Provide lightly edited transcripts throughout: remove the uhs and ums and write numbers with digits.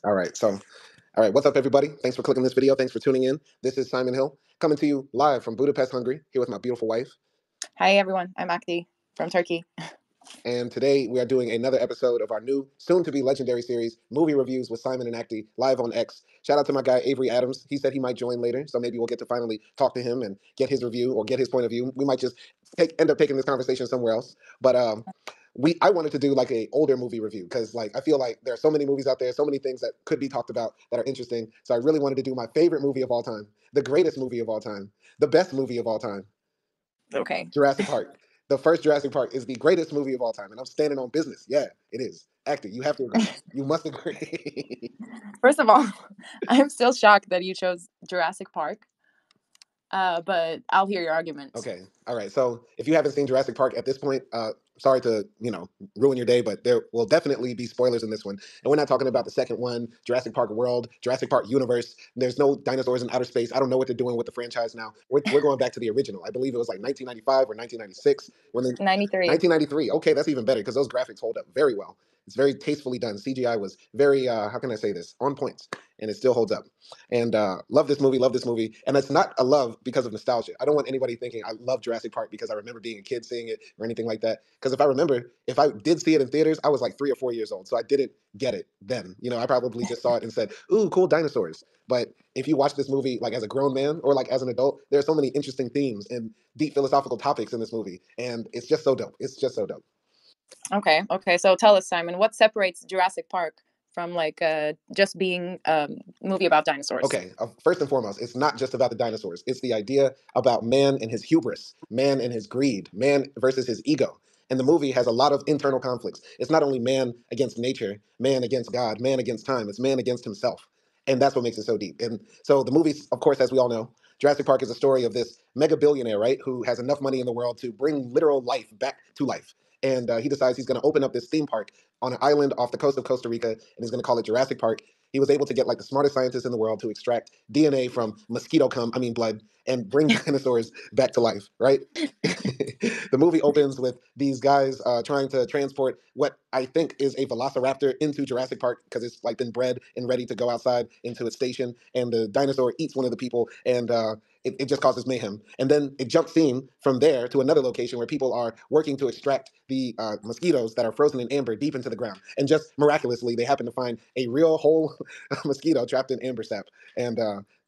All right. What's up, everybody? Thanks for clicking this video. Thanks for tuning in. This is Simon Hill coming to you live from Budapest, Hungary, here with my beautiful wife. Hi, everyone. I'm AKDI from Turkey. And today we are doing another episode of our new, soon-to-be legendary series, Movie Reviews with Simon and AKDI, live on X. Shout out to my guy, Avery Adams. He said he might join later, so maybe we'll get to finally talk to him and get his review or get his point of view. We might just end up taking this conversation somewhere else. But I wanted to do like a older movie review because I feel like there are so many movies out there, so many things that could be talked about that are interesting. So I really wanted to do my favorite movie of all time, the greatest movie of all time, the best movie of all time. Okay. Jurassic Park. The first Jurassic Park is the greatest movie of all time, and I'm standing on business. Yeah, it is. AKDI, you have to agree. You must agree. First of all, I'm still shocked that you chose Jurassic Park. But I'll hear your arguments. Okay. All right. So if you haven't seen Jurassic Park at this point, sorry to, ruin your day, but there will definitely be spoilers in this one. And we're not talking about the second one, Jurassic Park World, Jurassic Park Universe. There's no dinosaurs in outer space. I don't know what they're doing with the franchise now. We're going back to the original. I believe it was like 1995 or 1996. 93. 1993. Okay, that's even better because those graphics hold up very well. It's very tastefully done. CGI was very, how can I say this, on point, and it still holds up. And love this movie, and it's not a love because of nostalgia. I don't want anybody thinking I love Jurassic Park because I remember being a kid seeing it or anything like that. Because if I did see it in theaters, I was like 3 or 4 years old, so I didn't get it then. I probably just saw it and said, "Ooh, cool dinosaurs." But if you watch this movie like as a grown man or like as an adult, there are so many interesting themes and deep philosophical topics in this movie, and it's just so dope. It's just so dope. Okay. So tell us, Simon, what separates Jurassic Park from just being a movie about dinosaurs? Okay, first and foremost, it's not just about the dinosaurs. It's the idea about man and his hubris, man and his greed, man versus his ego. And the movie has a lot of internal conflicts. It's not only man against nature, man against God, man against time. It's man against himself. And that's what makes it so deep. And so the movie, of course, as we all know, Jurassic Park is a story of this mega billionaire, right, who has enough money in the world to bring literal life back to life. And he decides he's going to open up this theme park on an island off the coast of Costa Rica, and he's going to call it Jurassic Park. He was able to get like the smartest scientists in the world to extract DNA from blood, and bring dinosaurs back to life, right? The movie opens with these guys trying to transport what I think is a velociraptor into Jurassic Park because it's like been bred and ready to go outside into its station, and the dinosaur eats one of the people, and it just causes mayhem. And then it jumps scene from there to another location where people are working to extract the mosquitoes that are frozen in amber deep into the ground. And just miraculously, they happen to find a real whole mosquito trapped in amber sap. And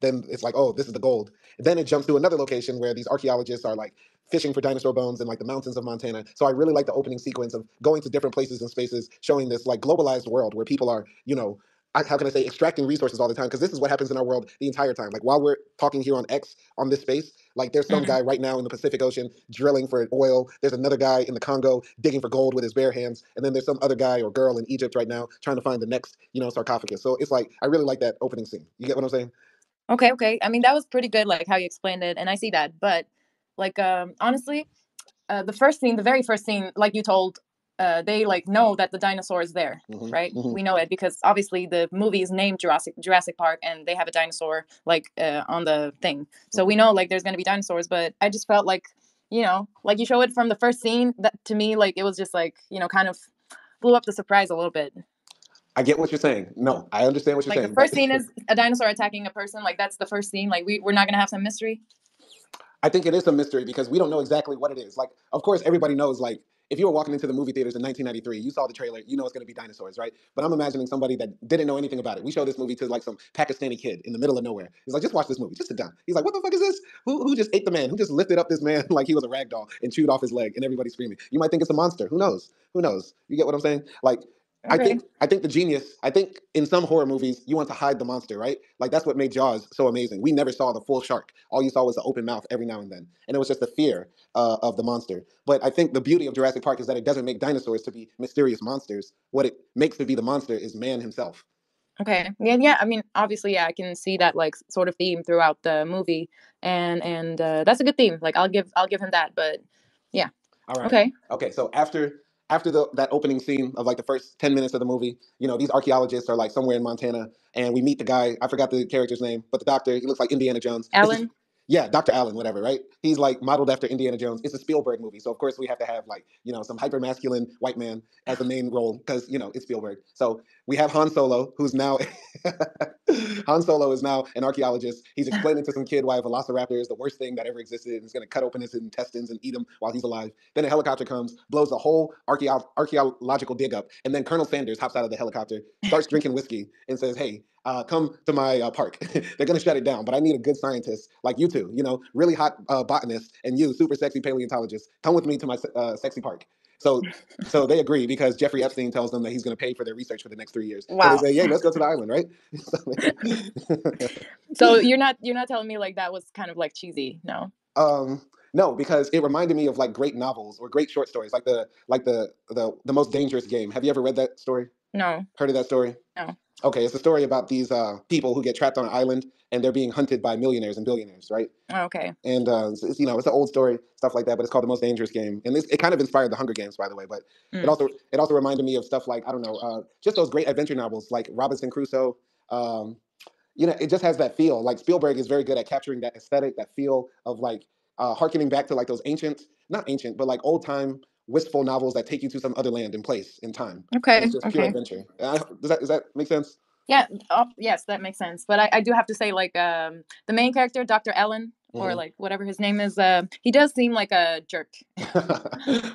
then it's like, oh, this is the gold. And then it jumps to another location where these archaeologists are like fishing for dinosaur bones in like the mountains of Montana. So I really like the opening sequence of going to different places and spaces, showing this like globalized world where people are, how can I say, extracting resources all the time? Because this is what happens in our world the entire time. Like while we're talking here on X on this space, like there's some guy right now in the Pacific Ocean drilling for oil. There's another guy in the Congo digging for gold with his bare hands. And then there's some other guy or girl in Egypt right now trying to find the next, sarcophagus. So it's like, I really like that opening scene. You get what I'm saying? Okay. I mean, that was pretty good, like how you explained it. And I see that. But honestly, the very first scene, like you told, they like know that the dinosaur is there, right? We know it because obviously the movie is named Jurassic Park, and they have a dinosaur on the thing. So we know like there's gonna be dinosaurs. But I just felt like like you show it from the first scene. That to me, like it was just like kind of blew up the surprise a little bit. I get what you're saying. No, I understand what you're saying. Like the first scene is a dinosaur attacking a person. Like that's the first scene. Like we're not gonna have some mystery. I think it is a mystery because we don't know exactly what it is. Like, of course, everybody knows, like, if you were walking into the movie theaters in 1993, you saw the trailer, you know it's going to be dinosaurs, right? But I'm imagining somebody that didn't know anything about it. We show this movie to, like, some Pakistani kid in the middle of nowhere. He's like, just watch this movie. Just sit down. He's like, what the fuck is this? Who just ate the man? Who just lifted up this man like he was a rag doll and chewed off his leg, and everybody's screaming? You might think it's a monster. Who knows? You get what I'm saying? Like, Okay. I think in some horror movies, you want to hide the monster, right? Like that's what made Jaws so amazing. We never saw the full shark. All you saw was the open mouth every now and then. And it was just the fear of the monster. But I think the beauty of Jurassic Park is that it doesn't make dinosaurs to be mysterious monsters. What it makes to be the monster is man himself. Okay. Yeah. I mean, obviously, yeah, I can see that like sort of theme throughout the movie, and that's a good theme. Like I'll give him that. But yeah. All right. Okay. So after that opening scene of like the first 10 minutes of the movie, these archaeologists are like somewhere in Montana, and we meet the guy. I forgot the character's name, but the doctor, he looks like Indiana Jones. Alan. Yeah, Dr. Allen, whatever, right? He's like modeled after Indiana Jones. It's a Spielberg movie, so of course we have to have like some hyper masculine white man as the main role because it's Spielberg. So we have Han Solo, who's now Han Solo is now an archaeologist. He's explaining to some kid why a velociraptor is the worst thing that ever existed, and he's going to cut open his intestines and eat him while he's alive. Then a helicopter comes, blows the whole archaeological dig up, and then Colonel Sanders hops out of the helicopter, starts drinking whiskey, and says, "Hey, come to my park. They're going to shut it down, but I need a good scientist like you two, really hot botanist, and you, super sexy paleontologist. Come with me to my sexy park." So so they agree because Jeffrey Epstein tells them that he's going to pay for their research for the next 3 years. So they Wow. say, "Yay, let's go to the island, right?" So you're not telling me like that was kind of like cheesy, no? um, no, because it reminded me of like great novels or great short stories, like the most dangerous game. Have you ever read that story? No. Heard of that story? No. Okay, it's a story about these people who get trapped on an island and they're being hunted by millionaires and billionaires, right? Okay. And it's an old story, stuff like that. But it's called The Most Dangerous Game, and it kind of inspired The Hunger Games, by the way. But it Mm. also reminded me of stuff like, I don't know, just those great adventure novels like Robinson Crusoe. Um, it just has that feel. Like Spielberg is very good at capturing that aesthetic, that feel of like harkening back to like those not ancient, but like old time wistful novels that take you to some other land and place in time, and Okay. it's just pure Okay. adventure. Does that make sense? Yeah. Oh, yes, that makes sense. But I do have to say, like, the main character, Dr. Allen, or Hmm. like whatever his name is, he does seem like a jerk.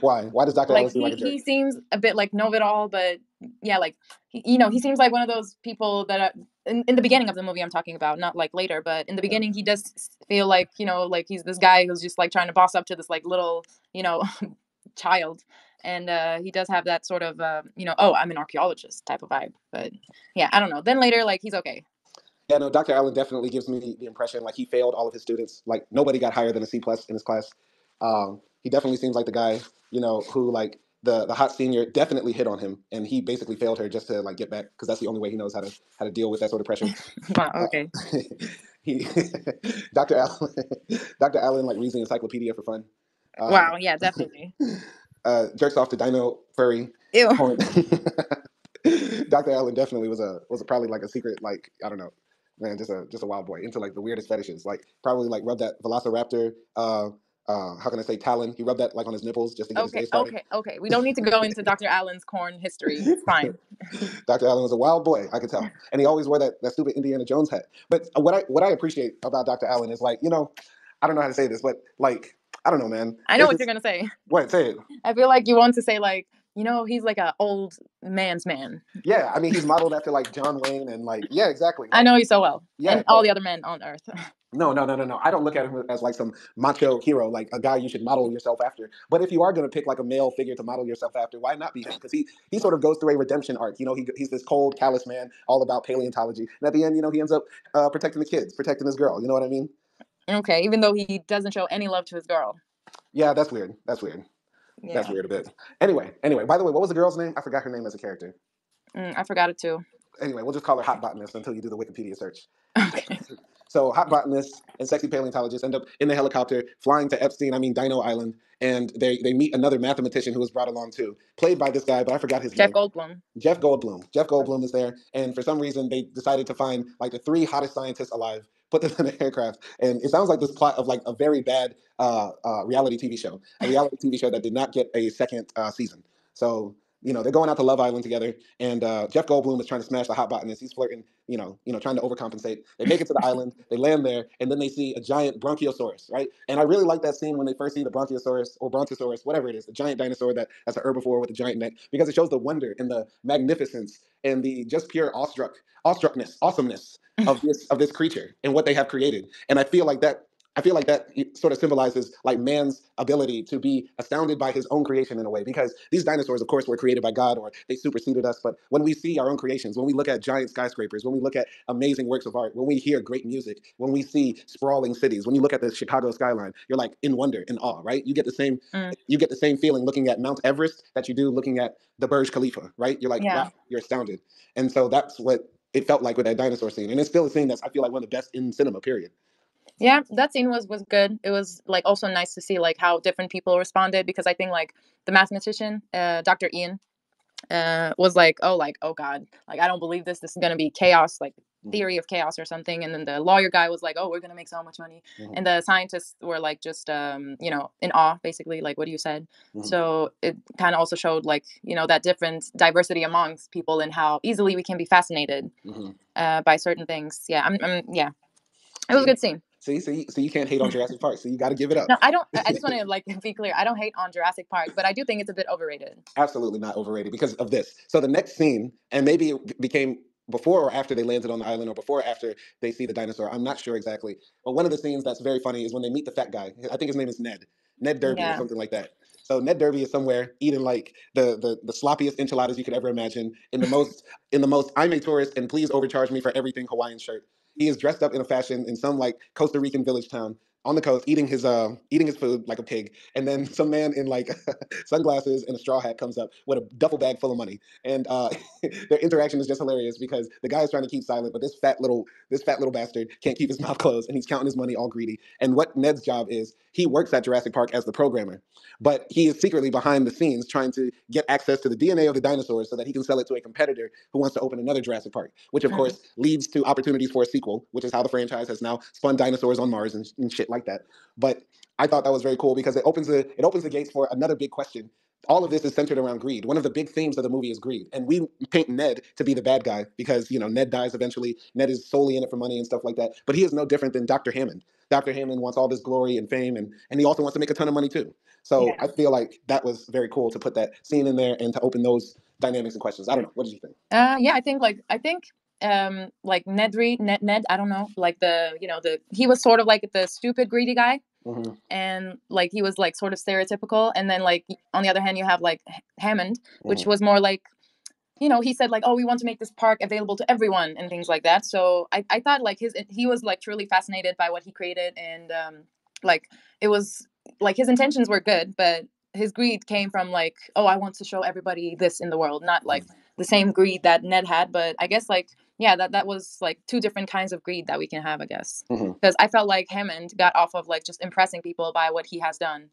Why? Why does Dr. Like Ellis seem like a jerk? he seems a bit like know-it-all, but yeah, like he seems like one of those people that are, in the beginning of the movie I'm talking about, not like later, but in the Yeah. beginning he does feel like, like he's this guy who's just like trying to boss up to this like little, child. And he does have that sort of oh, I'm an archaeologist type of vibe. But yeah, I don't know. Then later, like, he's okay. Yeah, no, Dr. Allen definitely gives me the impression like he failed all of his students. Like nobody got higher than a C plus in his class. He definitely seems like the guy, who like the hot senior definitely hit on him, and he basically failed her just to like get back because that's the only way he knows how to deal with that sort of pressure. Wow, Uh, okay. he, Dr. Allen, Dr. Allen like reads the encyclopedia for fun. Wow, yeah, definitely. Jerks off to Dino Furry Ew. porn. Dr. Allen definitely was probably like a secret, like, I don't know, man, just a wild boy into like the weirdest fetishes. Like probably like rubbed that Velociraptor. How can I say talon? He rubbed that like on his nipples just to get his Okay, day started. okay, okay. We don't need to go into Dr. Allen's corn history. It's fine. Dr. Allen was a wild boy, I could tell, and he always wore that stupid Indiana Jones hat. But what I appreciate about Dr. Allen is like, I don't know how to say this, but like, I don't know, man. I know There's what you're this. gonna say. What? Say it. I feel like you want to say like, he's like a old man's man. Yeah, I mean, he's modeled after like John Wayne and like, yeah, exactly. I Like, know you so well, yeah, and all no, the other men on Earth. no, no, no, no, no. I don't look at him as like some macho hero, like a guy you should model yourself after. But if you are going to pick like a male figure to model yourself after, why not be him? Because he sort of goes through a redemption arc. He's this cold, callous man, all about paleontology, and at the end, he ends up protecting the kids, protecting his girl. You know what I mean? Okay, even though he doesn't show any love to his girl. Yeah, that's weird. That's weird. That's Yeah. weird a bit. Anyway. By the way, what was the girl's name? I forgot her name as a character. I forgot it too. Anyway, we'll just call her Hot Botanist until you do the Wikipedia search. Okay. So hot botanists and sexy paleontologists end up in the helicopter flying to Dino Island, and they meet another mathematician who was brought along too, played by this guy, but I forgot his Jeff name. Goldblum. Jeff Goldblum. Jeff Okay. Goldblum is there, and for some reason they decided to find like the three hottest scientists alive, put them in an aircraft, and it sounds like this plot of like a very bad reality TV show, a reality TV show that did not get a second season. So they're going out to Love Island together, and Jeff Goldblum is trying to smash the hot botanist. He's flirting, trying to overcompensate. They make it to the island, they land there, and then they see a giant Bronchiosaurus, right? And I really like that scene when they first see the Bronchiosaurus or Brontosaurus, whatever it is, the giant dinosaur that's an herbivore with a giant neck, because it shows the wonder and the magnificence and the just pure awesomeness of this creature and what they have created. And I feel like that sort of symbolizes like man's ability to be astounded by his own creation in a way, because these dinosaurs, of course, were created by God or they superseded us. But when we see our own creations, when we look at giant skyscrapers, when we look at amazing works of art, when we hear great music, when we see sprawling cities, when you look at the Chicago skyline, you're like in wonder, in awe, right? Mm, You get the same feeling looking at Mount Everest that you do looking at the Burj Khalifa, right? You're like, yeah. wow, you're astounded. And so that's what it felt like with that dinosaur scene. And it's still a scene that's, I feel like, one of the best in cinema, period. Yeah, that scene was good. It was like also nice to see like how different people responded, because I think like the mathematician, Dr. Ian, was like, oh, God, like I don't believe this. This is gonna be chaos. Like theory of chaos or something, and then the lawyer guy was like, oh, we're gonna make so much money, and the scientists were like just in awe, basically, like what you said. So it kind of also showed like that different diversity amongst people and how easily we can be fascinated by certain things. Yeah, it was a good scene. See, so you can't hate on Jurassic Park, so you got to give it up. No, I don't. I just want to like be clear. I don't hate on Jurassic Park, but I do think it's a bit overrated. Absolutely not overrated because of this. So the next scene, and maybe it became before or after they landed on the island, or before or after they see the dinosaur. I'm not sure exactly. But one of the scenes that's very funny is when they meet the fat guy. I think his name is Ned Derby or something like that. So Ned Derby is somewhere eating like the sloppiest enchiladas you could ever imagine in the most I'm a tourist and please overcharge me for everything Hawaiian shirt. He is dressed up in a fashion in some like Costa Rican village town on the coast, eating his food like a pig, and then some man in like sunglasses and a straw hat comes up with a duffel bag full of money, and their interaction is just hilarious because the guy is trying to keep silent, but this fat little bastard can't keep his mouth closed, and he's counting his money all greedy. And what Ned's job is, he works at Jurassic Park as the programmer, but he is secretly behind the scenes trying to get access to the DNA of the dinosaurs so that he can sell it to a competitor who wants to open another Jurassic Park, which of course leads to opportunities for a sequel, which is how the franchise has now spun dinosaurs on Mars and shit like that. But I thought that was very cool because it opens the gates for another big question. All of this is centered around greed. One of the big themes of the movie is greed. And we paint Ned to be the bad guy because, Ned dies eventually. Ned is solely in it for money and stuff like that. But he is no different than Dr. Hammond. Dr. Hammond wants all this glory and fame, and he also wants to make a ton of money too. So I feel like that was very cool to put that scene in there and to open those dynamics and questions. I don't know. What did you think? Yeah, I think like Ned, I don't know, like he was sort of like the stupid greedy guy. And like he was like sort of stereotypical, and then like on the other hand you have like Hammond, which was more like he said like, oh, we want to make this park available to everyone and things like that. So I thought like he was like truly fascinated by what he created, and like it was like his intentions were good, but his greed came from like, oh, I want to show everybody this in the world, not like the same greed that Ned had. But I guess like that was like two different kinds of greed that we can have, I guess, because I felt like Hammond got off of like just impressing people by what he has done.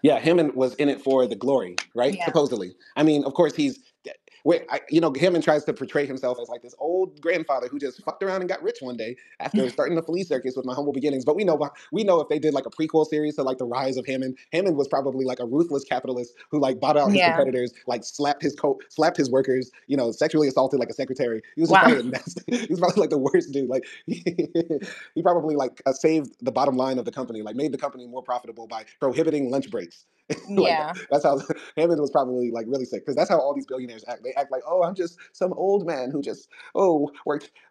Yeah, Hammond was in it for the glory, right? Yeah. Supposedly. I mean, of course, Hammond tries to portray himself as like this old grandfather who just fucked around and got rich one day after starting the flea circus with my humble beginnings. But we know if they did like a prequel series to like the rise of Hammond was probably like a ruthless capitalist who like bought out his competitors, like slapped his workers, sexually assaulted like a secretary. He was just probably nasty. He was probably like the worst dude. Like he probably like saved the bottom line of the company, like made the company more profitable by prohibiting lunch breaks. That's how Hammond was probably like really sick, because that's how all these billionaires act. They act like, oh, I'm just some old man who just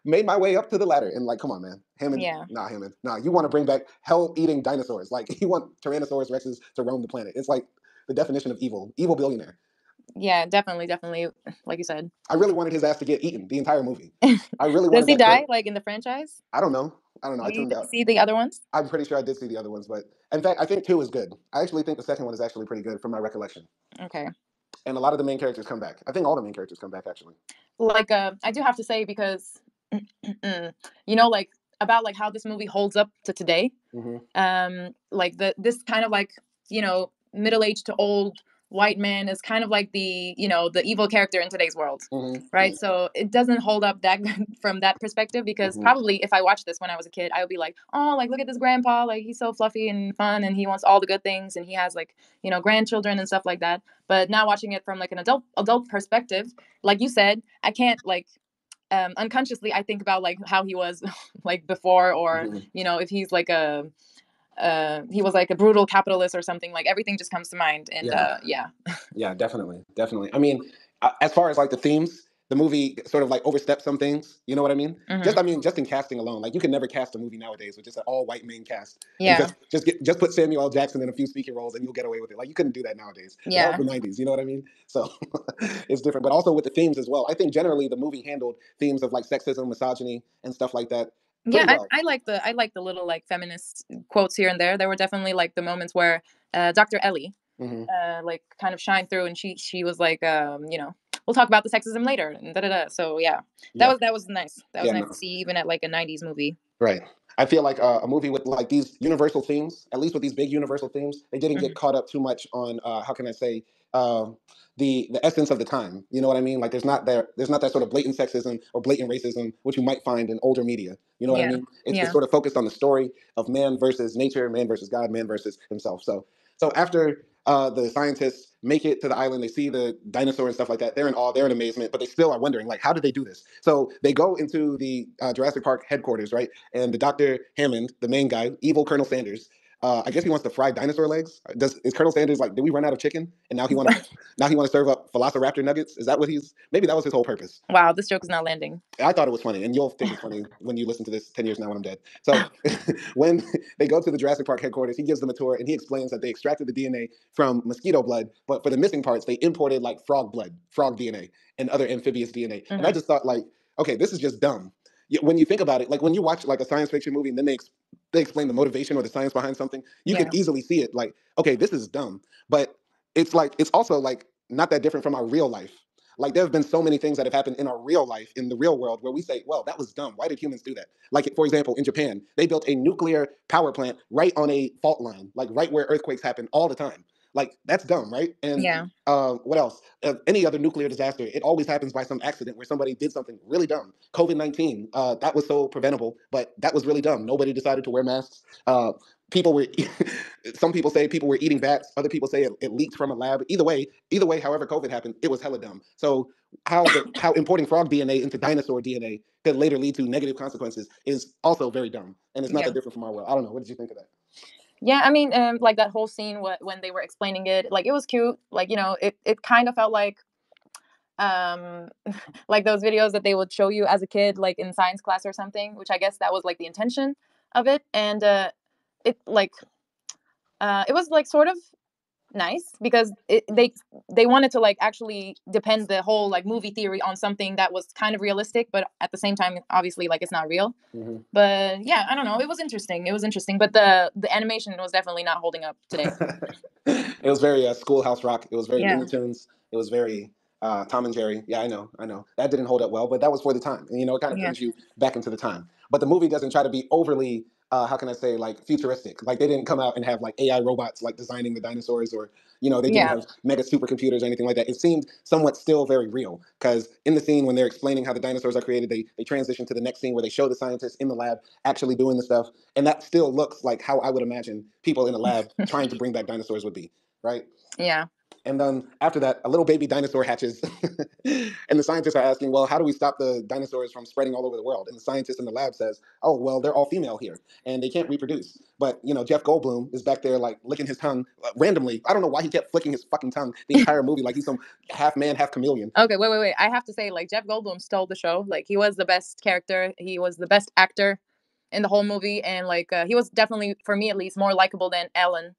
made my way up to the ladder. And like, come on, man, Hammond, you want to bring back hell-eating dinosaurs? Like, you want Tyrannosaurus Rexes to roam the planet? It's like the definition of evil billionaire. Yeah, definitely, like you said. I really wanted his ass to get eaten the entire movie. I really wanted. Does he die like in the franchise? I don't know. I tuned out. See the other ones? I'm pretty sure I did see the other ones, but in fact, I think 2 is good. I actually think the second one is actually pretty good from my recollection. Okay. And a lot of the main characters come back. I think all the main characters come back, actually. Like, I do have to say, because, like about like how this movie holds up to today. Like this kind of like, middle-aged to old white man is kind of like the evil character in today's world, right? So it doesn't hold up that good from that perspective, because probably if I watched this when I was a kid, I would be like, oh, like look at this grandpa, like he's so fluffy and fun and he wants all the good things and he has like grandchildren and stuff like that. But now watching it from like an adult perspective, like you said, I can't like unconsciously I think about like how he was like before, or if he's like he was like a brutal capitalist or something, like everything just comes to mind. And yeah, definitely. I mean, as far as like the themes, the movie sort of like oversteps some things, you know what I mean? Just in casting alone, like you can never cast a movie nowadays with just an all white main cast. Just put Samuel L. Jackson in a few speaking roles and you'll get away with it. Like you couldn't do that nowadays. That was the 90s, you know what I mean? So it's different, but also with the themes as well. I think generally the movie handled themes of like sexism, misogyny, and stuff like that. I like the little like feminist quotes here and there. There were definitely like the moments where Dr. Ellie like kind of shined through, and she was like, we'll talk about the sexism later, and So that was nice. That was nice to see, even at like a 90s movie. Right. I feel like a movie with like these universal themes, at least with these big universal themes, they didn't get caught up too much on how can I say the essence of the time. You know what I mean? Like there's not that sort of blatant sexism or blatant racism which you might find in older media. You know what I Yeah. mean? It's Yeah. sort of focused on the story of man versus nature, man versus God, man versus himself. So after the scientists make it to the island, they see the dinosaur and stuff like that. They're in awe, they're in amazement, but they still are wondering, like, how did they do this? So they go into the Jurassic Park headquarters, right? And the Dr. Hammond, the main guy, evil Colonel Sanders, I guess he wants to fry dinosaur legs. Is Colonel Sanders like, did we run out of chicken? And now he want to serve up Velociraptor nuggets? Is that what maybe that was his whole purpose? Wow, this joke is not landing. I thought it was funny, and you'll think it's funny when you listen to this 10 years now when I'm dead. So when they go to the Jurassic Park headquarters, he gives them a tour, and he explains that they extracted the DNA from mosquito blood, but for the missing parts, they imported like frog blood, frog DNA, and other amphibious DNA. And I just thought, like, okay, this is just dumb. When you think about it, like when you watch like a science fiction movie and then they explain the motivation or the science behind something, you Yeah. can easily see it. Like, okay, this is dumb, but it's also like not that different from our real life. Like there have been so many things that have happened in our real life, in the real world, where we say, well, that was dumb. Why did humans do that? Like, for example, in Japan, they built a nuclear power plant right on a fault line, like right where earthquakes happen all the time. Like, that's dumb, right? And Yeah. what else? Any other nuclear disaster, it always happens by some accident where somebody did something really dumb. COVID-19, that was so preventable, but that was really dumb. Nobody decided to wear masks. People were, some people say people were eating bats. Other people say it leaked from a lab. Either way, however COVID happened, it was hella dumb. So how importing frog DNA into dinosaur DNA could later lead to negative consequences is also very dumb, and it's not Yeah. that different from our world. I don't know. What did you think of that? Yeah, I mean, like that whole scene when they were explaining it, like it was cute. Like, it kind of felt um like those videos that they would show you as a kid, like in science class or something, which I guess that was like the intention of it. And it like it was like sort of nice because they wanted to like actually depend the whole like movie theory on something that was kind of realistic, but at the same time, obviously, like it's not real. Mm-hmm. But yeah, I don't know. It was interesting, but the animation was definitely not holding up today. It was very Schoolhouse Rock. It was very Yeah. Looney Tunes. It was very Tom and Jerry. Yeah, I know. That didn't hold up well, but that was for the time. And, it kind of Yeah. brings you back into the time. But the movie doesn't try to be overly, how can I say, like futuristic. Like they didn't come out and have like AI robots like designing the dinosaurs, or they didn't Yeah. have mega supercomputers or anything like that. It seemed somewhat still very real, because in the scene when they're explaining how the dinosaurs are created, they transition to the next scene where they show the scientists in the lab actually doing the stuff, and that still looks like how I would imagine people in a lab trying to bring back dinosaurs would be, right? Yeah. And then after that, a little baby dinosaur hatches. And the scientists are asking, well, how do we stop the dinosaurs from spreading all over the world? And the scientist in the lab says, oh, well, they're all female here and they can't reproduce. But, Jeff Goldblum is back there like licking his tongue randomly. I don't know why he kept flicking his fucking tongue the entire movie, like he's some half man, half chameleon. Okay, wait. I have to say, like, Jeff Goldblum stole the show. Like, he was the best character. He was the best actor in the whole movie. And, like, he was definitely, for me at least, more likable than Ellen.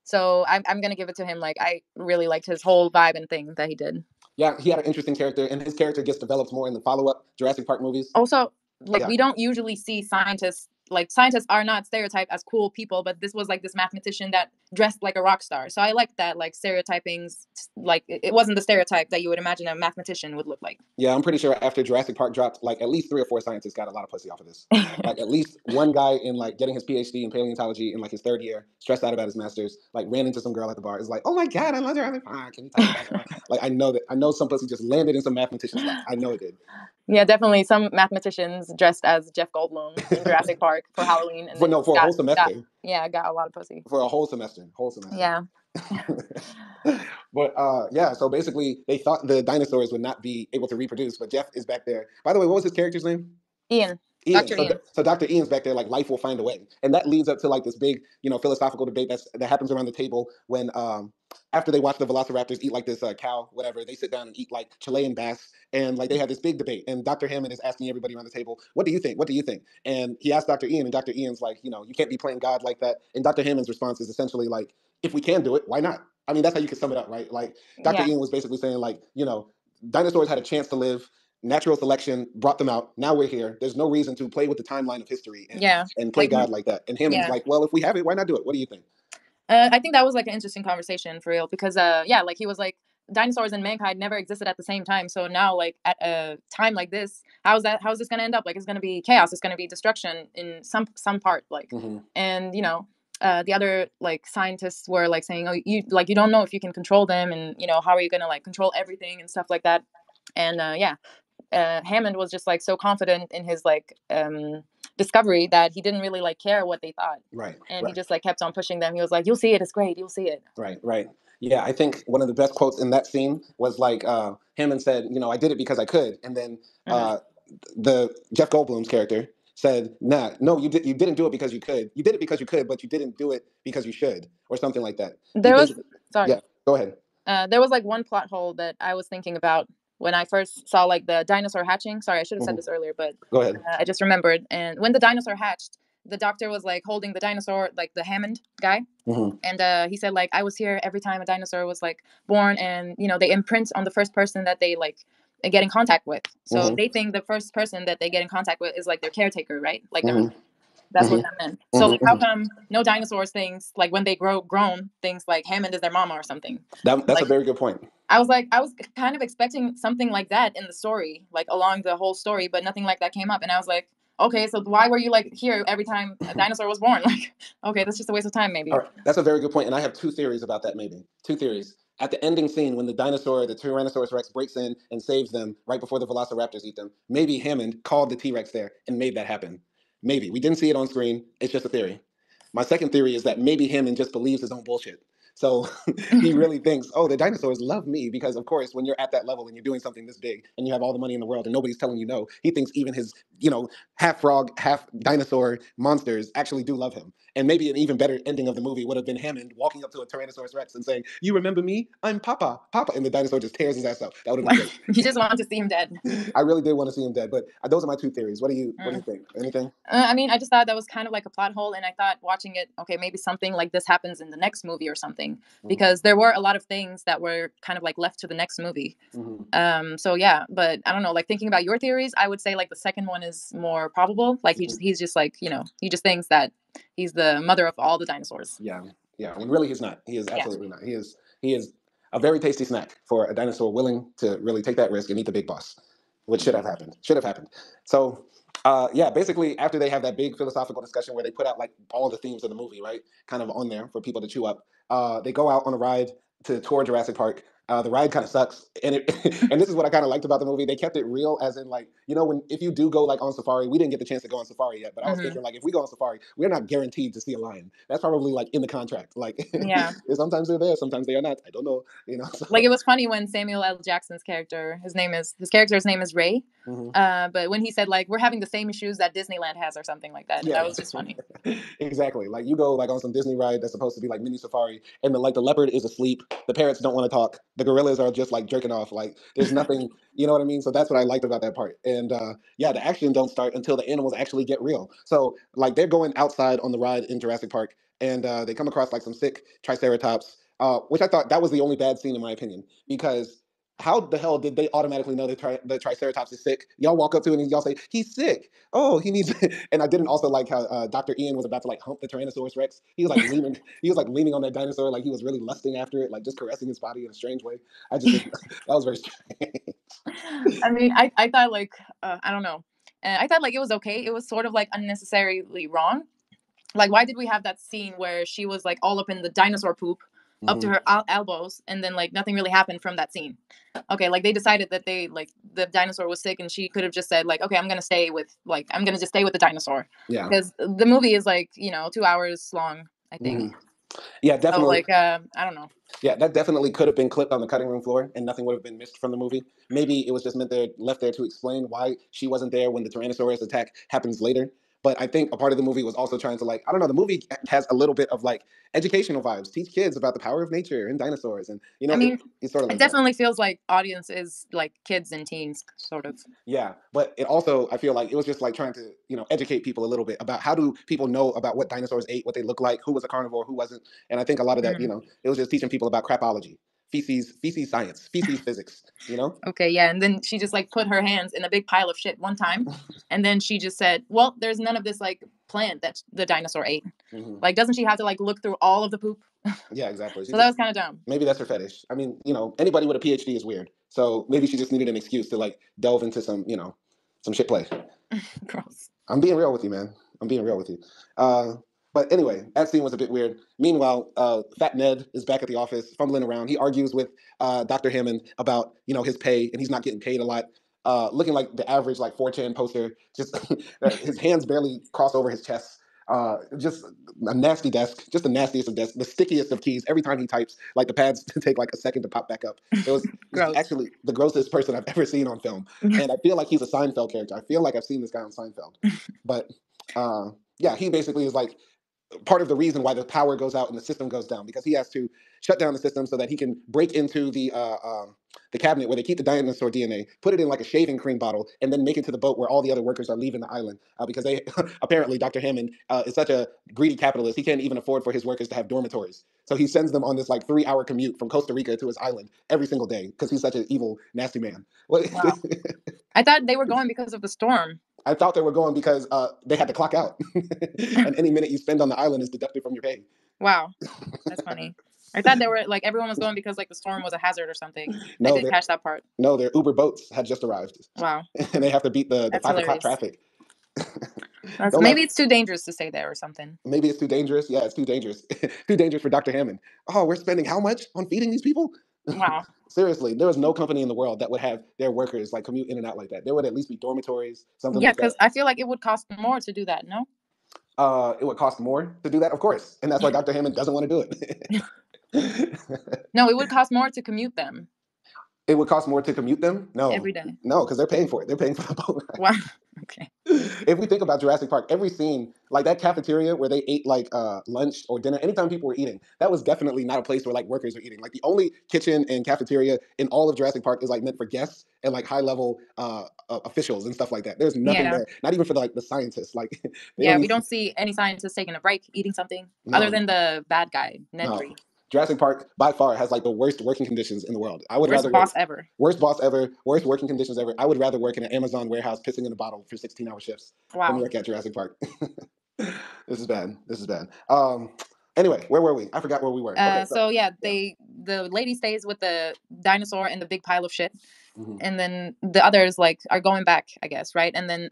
So I'm going to give it to him. Like, I really liked his whole vibe and thing that he did. Yeah, he had an interesting character, and his character gets developed more in the follow-up Jurassic Park movies. Also, like, Yeah. we don't usually see scientists. Like, scientists are not stereotyped as cool people, but this was like this mathematician that dressed like a rock star. So I like that, like, stereotyping. Like, it wasn't the stereotype that you would imagine a mathematician would look like. Yeah, I'm pretty sure after Jurassic Park dropped, like at least 3 or 4 scientists got a lot of pussy off of this. Like at least one guy in like getting his PhD in paleontology in like his 3rd year, stressed out about his master's, like ran into some girl at the bar. Is like, oh my god, I love Jurassic Park. Can you take me back? Like I know some pussy just landed in some mathematician's lap. I know it did. Yeah, definitely. Some mathematicians dressed as Jeff Goldblum in Jurassic Park for Halloween, and then For a whole semester. Got a lot of pussy For a whole semester. Yeah. But yeah, so basically they thought the dinosaurs would not be able to reproduce, but Jeff is back there. By the way, what was his character's name? Ian. Ian. Dr. Ian. So Dr. Ian's back there, like life will find a way, and that leads up to like this big, philosophical debate that happens around the table when after they watch the Velociraptors eat like this cow, whatever, they sit down and eat like Chilean bass, and like they have this big debate, and Dr. Hammond is asking everybody around the table, "What do you think? What do you think?" And he asked Dr. Ian, and Dr. Ian's like, you can't be playing God like that. And Dr. Hammond's response is essentially like, "If we can do it, why not?" I mean, that's how you can sum it up, right? Like Dr. Ian was basically saying like, dinosaurs had a chance to live. Natural selection brought them out. Now we're here. There's no reason to play with the timeline of history and play like, God like that. And Hammond's like, well, if we have it, why not do it? What do you think? I think that was like an interesting conversation for real because like he was like dinosaurs and mankind never existed at the same time. So now like at a time like this, how is this going to end up? Like it's going to be chaos. It's going to be destruction in some part. Like, and the other like scientists were like saying, oh, you don't know if you can control them, and how are you gonna like control everything and stuff like that. And Hammond was just like so confident in his like discovery that he didn't really like care what they thought. Right. And Right. he just like kept on pushing them. He was like, you'll see it, it's great, you'll see it. Right. Right. Yeah, I think one of the best quotes in that scene was like Hammond said, I did it because I could, and then the Jeff Goldblum's character said, "Nah, no, you didn't do it because you could. You did it because you could, but you didn't do it because you should, or something like that." He There thinks, was sorry. yeah, go ahead. There was like one plot hole that I was thinking about when I first saw like the dinosaur hatching. Sorry, I should have said this earlier, but Go ahead. I just remembered. And when the dinosaur hatched, the doctor was like holding the dinosaur, like the Hammond guy, and he said like, I was here every time a dinosaur was like born, and they imprint on the first person that they like get in contact with. So they think the first person that they get in contact with is like their caretaker, right? Like their mother. That's what that meant. So like, how come no dinosaurs thinks like when they grown things like Hammond is their mama or something? That's like, a very good point. I was kind of expecting something like that in the story, like along the whole story, but nothing like that came up. And I was like, okay, so why were you like here every time a dinosaur was born? Like, okay, that's just a waste of time, maybe. All right, that's a very good point, and I have two theories about that. Maybe two theories. At the ending scene, when the Tyrannosaurus Rex, breaks in and saves them right before the Velociraptors eat them, maybe Hammond called the T-Rex there and made that happen. Maybe we didn't see it on screen. It's just a theory. My second theory is that maybe Hammond just believes his own bullshit. So he really thinks, oh, the dinosaurs love me because, of course, when you're at that level and you're doing something this big and you have all the money in the world and nobody's telling you no, he thinks even his, half frog, half dinosaur monsters actually do love him. And maybe an even better ending of the movie would have been Hammond walking up to a Tyrannosaurus Rex and saying, "You remember me? I'm Papa, Papa," and the dinosaur just tears his ass up. That would have been great. You just want to see him dead. I really did want to see him dead, but those are my two theories. What do you think? Anything? I mean, I just thought that was kind of like a plot hole, and I thought watching it, okay, maybe something like this happens in the next movie or something, because there were a lot of things that were kind of like left to the next movie. So yeah, but I don't know, like thinking about your theories, I would say like the second one is more probable. Like he's just like, he just thinks that he's the mother of all the dinosaurs. Yeah, when really he's not. He is absolutely not. He is a very tasty snack for a dinosaur willing to really take that risk and eat the big boss, which should have happened. So, basically, after they have that big philosophical discussion where they put out like all the themes of the movie, right, kind of on there for people to chew up, they go out on a ride to tour Jurassic Park. The ride kind of sucks, and and this is what I kind of liked about the movie. They kept it real, as in like, if you do go like on safari, we didn't get the chance to go on safari yet, but I was thinking like, if we go on safari, we're not guaranteed to see a lion. That's probably like in the contract. Like, sometimes they're there, sometimes they are not. I don't know. So. Like it was funny when Samuel L. Jackson's character, his character's name is Ray, but when he said like, we're having the same issues that Disneyland has or something like that, that was just funny. Exactly. Like you go like on some Disney ride that's supposed to be like mini safari, and the leopard is asleep, the parrots don't want to talk, the gorillas are just like jerking off, like there's nothing, you know what I mean? So that's what I liked about that part. And the action don't start until the animals actually get real. So like they're going outside on the ride in Jurassic Park, and they come across like some sick triceratops, which I thought that was the only bad scene in my opinion, because how the hell did they automatically know the Triceratops is sick? Y'all walk up to it and y'all say, he's sick. Oh, he needs. And I didn't also like how Dr. Ian was about to like hump the Tyrannosaurus Rex. He was like leaning. He was like leaning on that dinosaur, like he was really lusting after it, like just caressing his body in a strange way. That was very strange. I mean, I thought like I don't know. I thought like it was okay. It was sort of like unnecessarily wrong. Like, why did we have that scene where she was like all up in the dinosaur poop up to her elbows, and then like nothing really happened from that scene? Okay, like they decided that they like the dinosaur was sick, and she could have just said like, okay, I'm gonna just stay with the dinosaur. Yeah. Because the movie is like 2 hours long, I think. Yeah, definitely. So, like I don't know. Yeah, that definitely could have been clipped on the cutting room floor, and nothing would have been missed from the movie. Maybe it was just left there to explain why she wasn't there when the Tyrannosaurus attack happens later. But I think a part of the movie was also trying to like, I don't know, the movie has a little bit of like educational vibes, teach kids about the power of nature and dinosaurs, and I mean, it's sort of like it definitely feels like audience is like kids and teens, sort of. Yeah, but it also, I feel like it was just like trying to, educate people a little bit about how do people know about what dinosaurs ate, what they look like, who was a carnivore, who wasn't. And I think a lot of that, it was just teaching people about crapology, feces science, feces physics, Okay, yeah, and then she just like put her hands in a big pile of shit one time, and then she just said, well, there's none of this like plant that the dinosaur ate. Like, doesn't she have to like look through all of the poop? Yeah, exactly. So that was kind of dumb. Maybe that's her fetish. I mean, anybody with a PhD is weird. So maybe she just needed an excuse to like delve into some, some shit play. Gross. I'm being real with you, man. I'm being real with you. But anyway, that scene was a bit weird. Meanwhile, Fat Ned is back at the office, fumbling around. He argues with Dr. Hammond about his pay, and he's not getting paid a lot. Looking like the average like 4chan poster, just his hands barely cross over his chest. Just a nasty desk, just the nastiest of desks, the stickiest of keys. Every time he types, like the pads take like a second to pop back up. It was Gross. actually the grossest person I've ever seen on film, and I feel like he's a Seinfeld character. I feel like I've seen this guy on Seinfeld, but yeah, he basically is like part of the reason why the power goes out and the system goes down, because he has to shut down the system so that he can break into the cabinet where they keep the dinosaur DNA, put it in like a shaving cream bottle, and then make it to the boat where all the other workers are leaving the island, because they apparently Dr. Hammond is such a greedy capitalist, he can't even afford for his workers to have dormitories. So he sends them on this like 3-hour commute from Costa Rica to his island every single day because he's such an evil, nasty man. Wow. I thought they were going because of the storm. I thought they were going because they had to clock out, and any minute you spend on the island is deducted from your pay. Wow, that's funny. I thought they were like everyone was going because like the storm was a hazard or something. No, I didn't catch that part. No, their Uber boats had just arrived. Wow, and they have to beat the 5 o'clock traffic. Maybe it's too dangerous to stay there or something. Maybe it's too dangerous. Yeah, it's too dangerous. Too dangerous for Dr. Hammond. Oh, we're spending how much on feeding these people? Wow. Seriously, there was no company in the world that would have their workers like commute in and out like that. There would at least be dormitories, something like that. Yeah, because I feel like it would cost more to do that, no? It would cost more to do that, of course. And that's why Dr. Hammond doesn't want to do it. No, it would cost more to commute them. It would cost more to commute them? No. Every day. No, because they're paying for it. They're paying for the boat ride. Wow. Okay. If we think about Jurassic Park, every scene, like that cafeteria where they ate like lunch or dinner, anytime people were eating, that was definitely not a place where like workers were eating. Like the only kitchen and cafeteria in all of Jurassic Park is like meant for guests and like high level officials and stuff like that. There's nothing there, not even for the scientists. Like we don't see any scientists taking a break, eating something other than the bad guy, Nedry. No. Jurassic Park by far has like the worst working conditions in the world. I would worst rather boss ever. Worst boss ever. Worst working conditions ever. I would rather work in an Amazon warehouse pissing in a bottle for 16-hour shifts than work at Jurassic Park. This is bad. This is bad. Anyway, where were we? I forgot where we were. Okay, so yeah, the lady stays with the dinosaur and the big pile of shit. Mm-hmm. And then the others like are going back, I guess, right? And then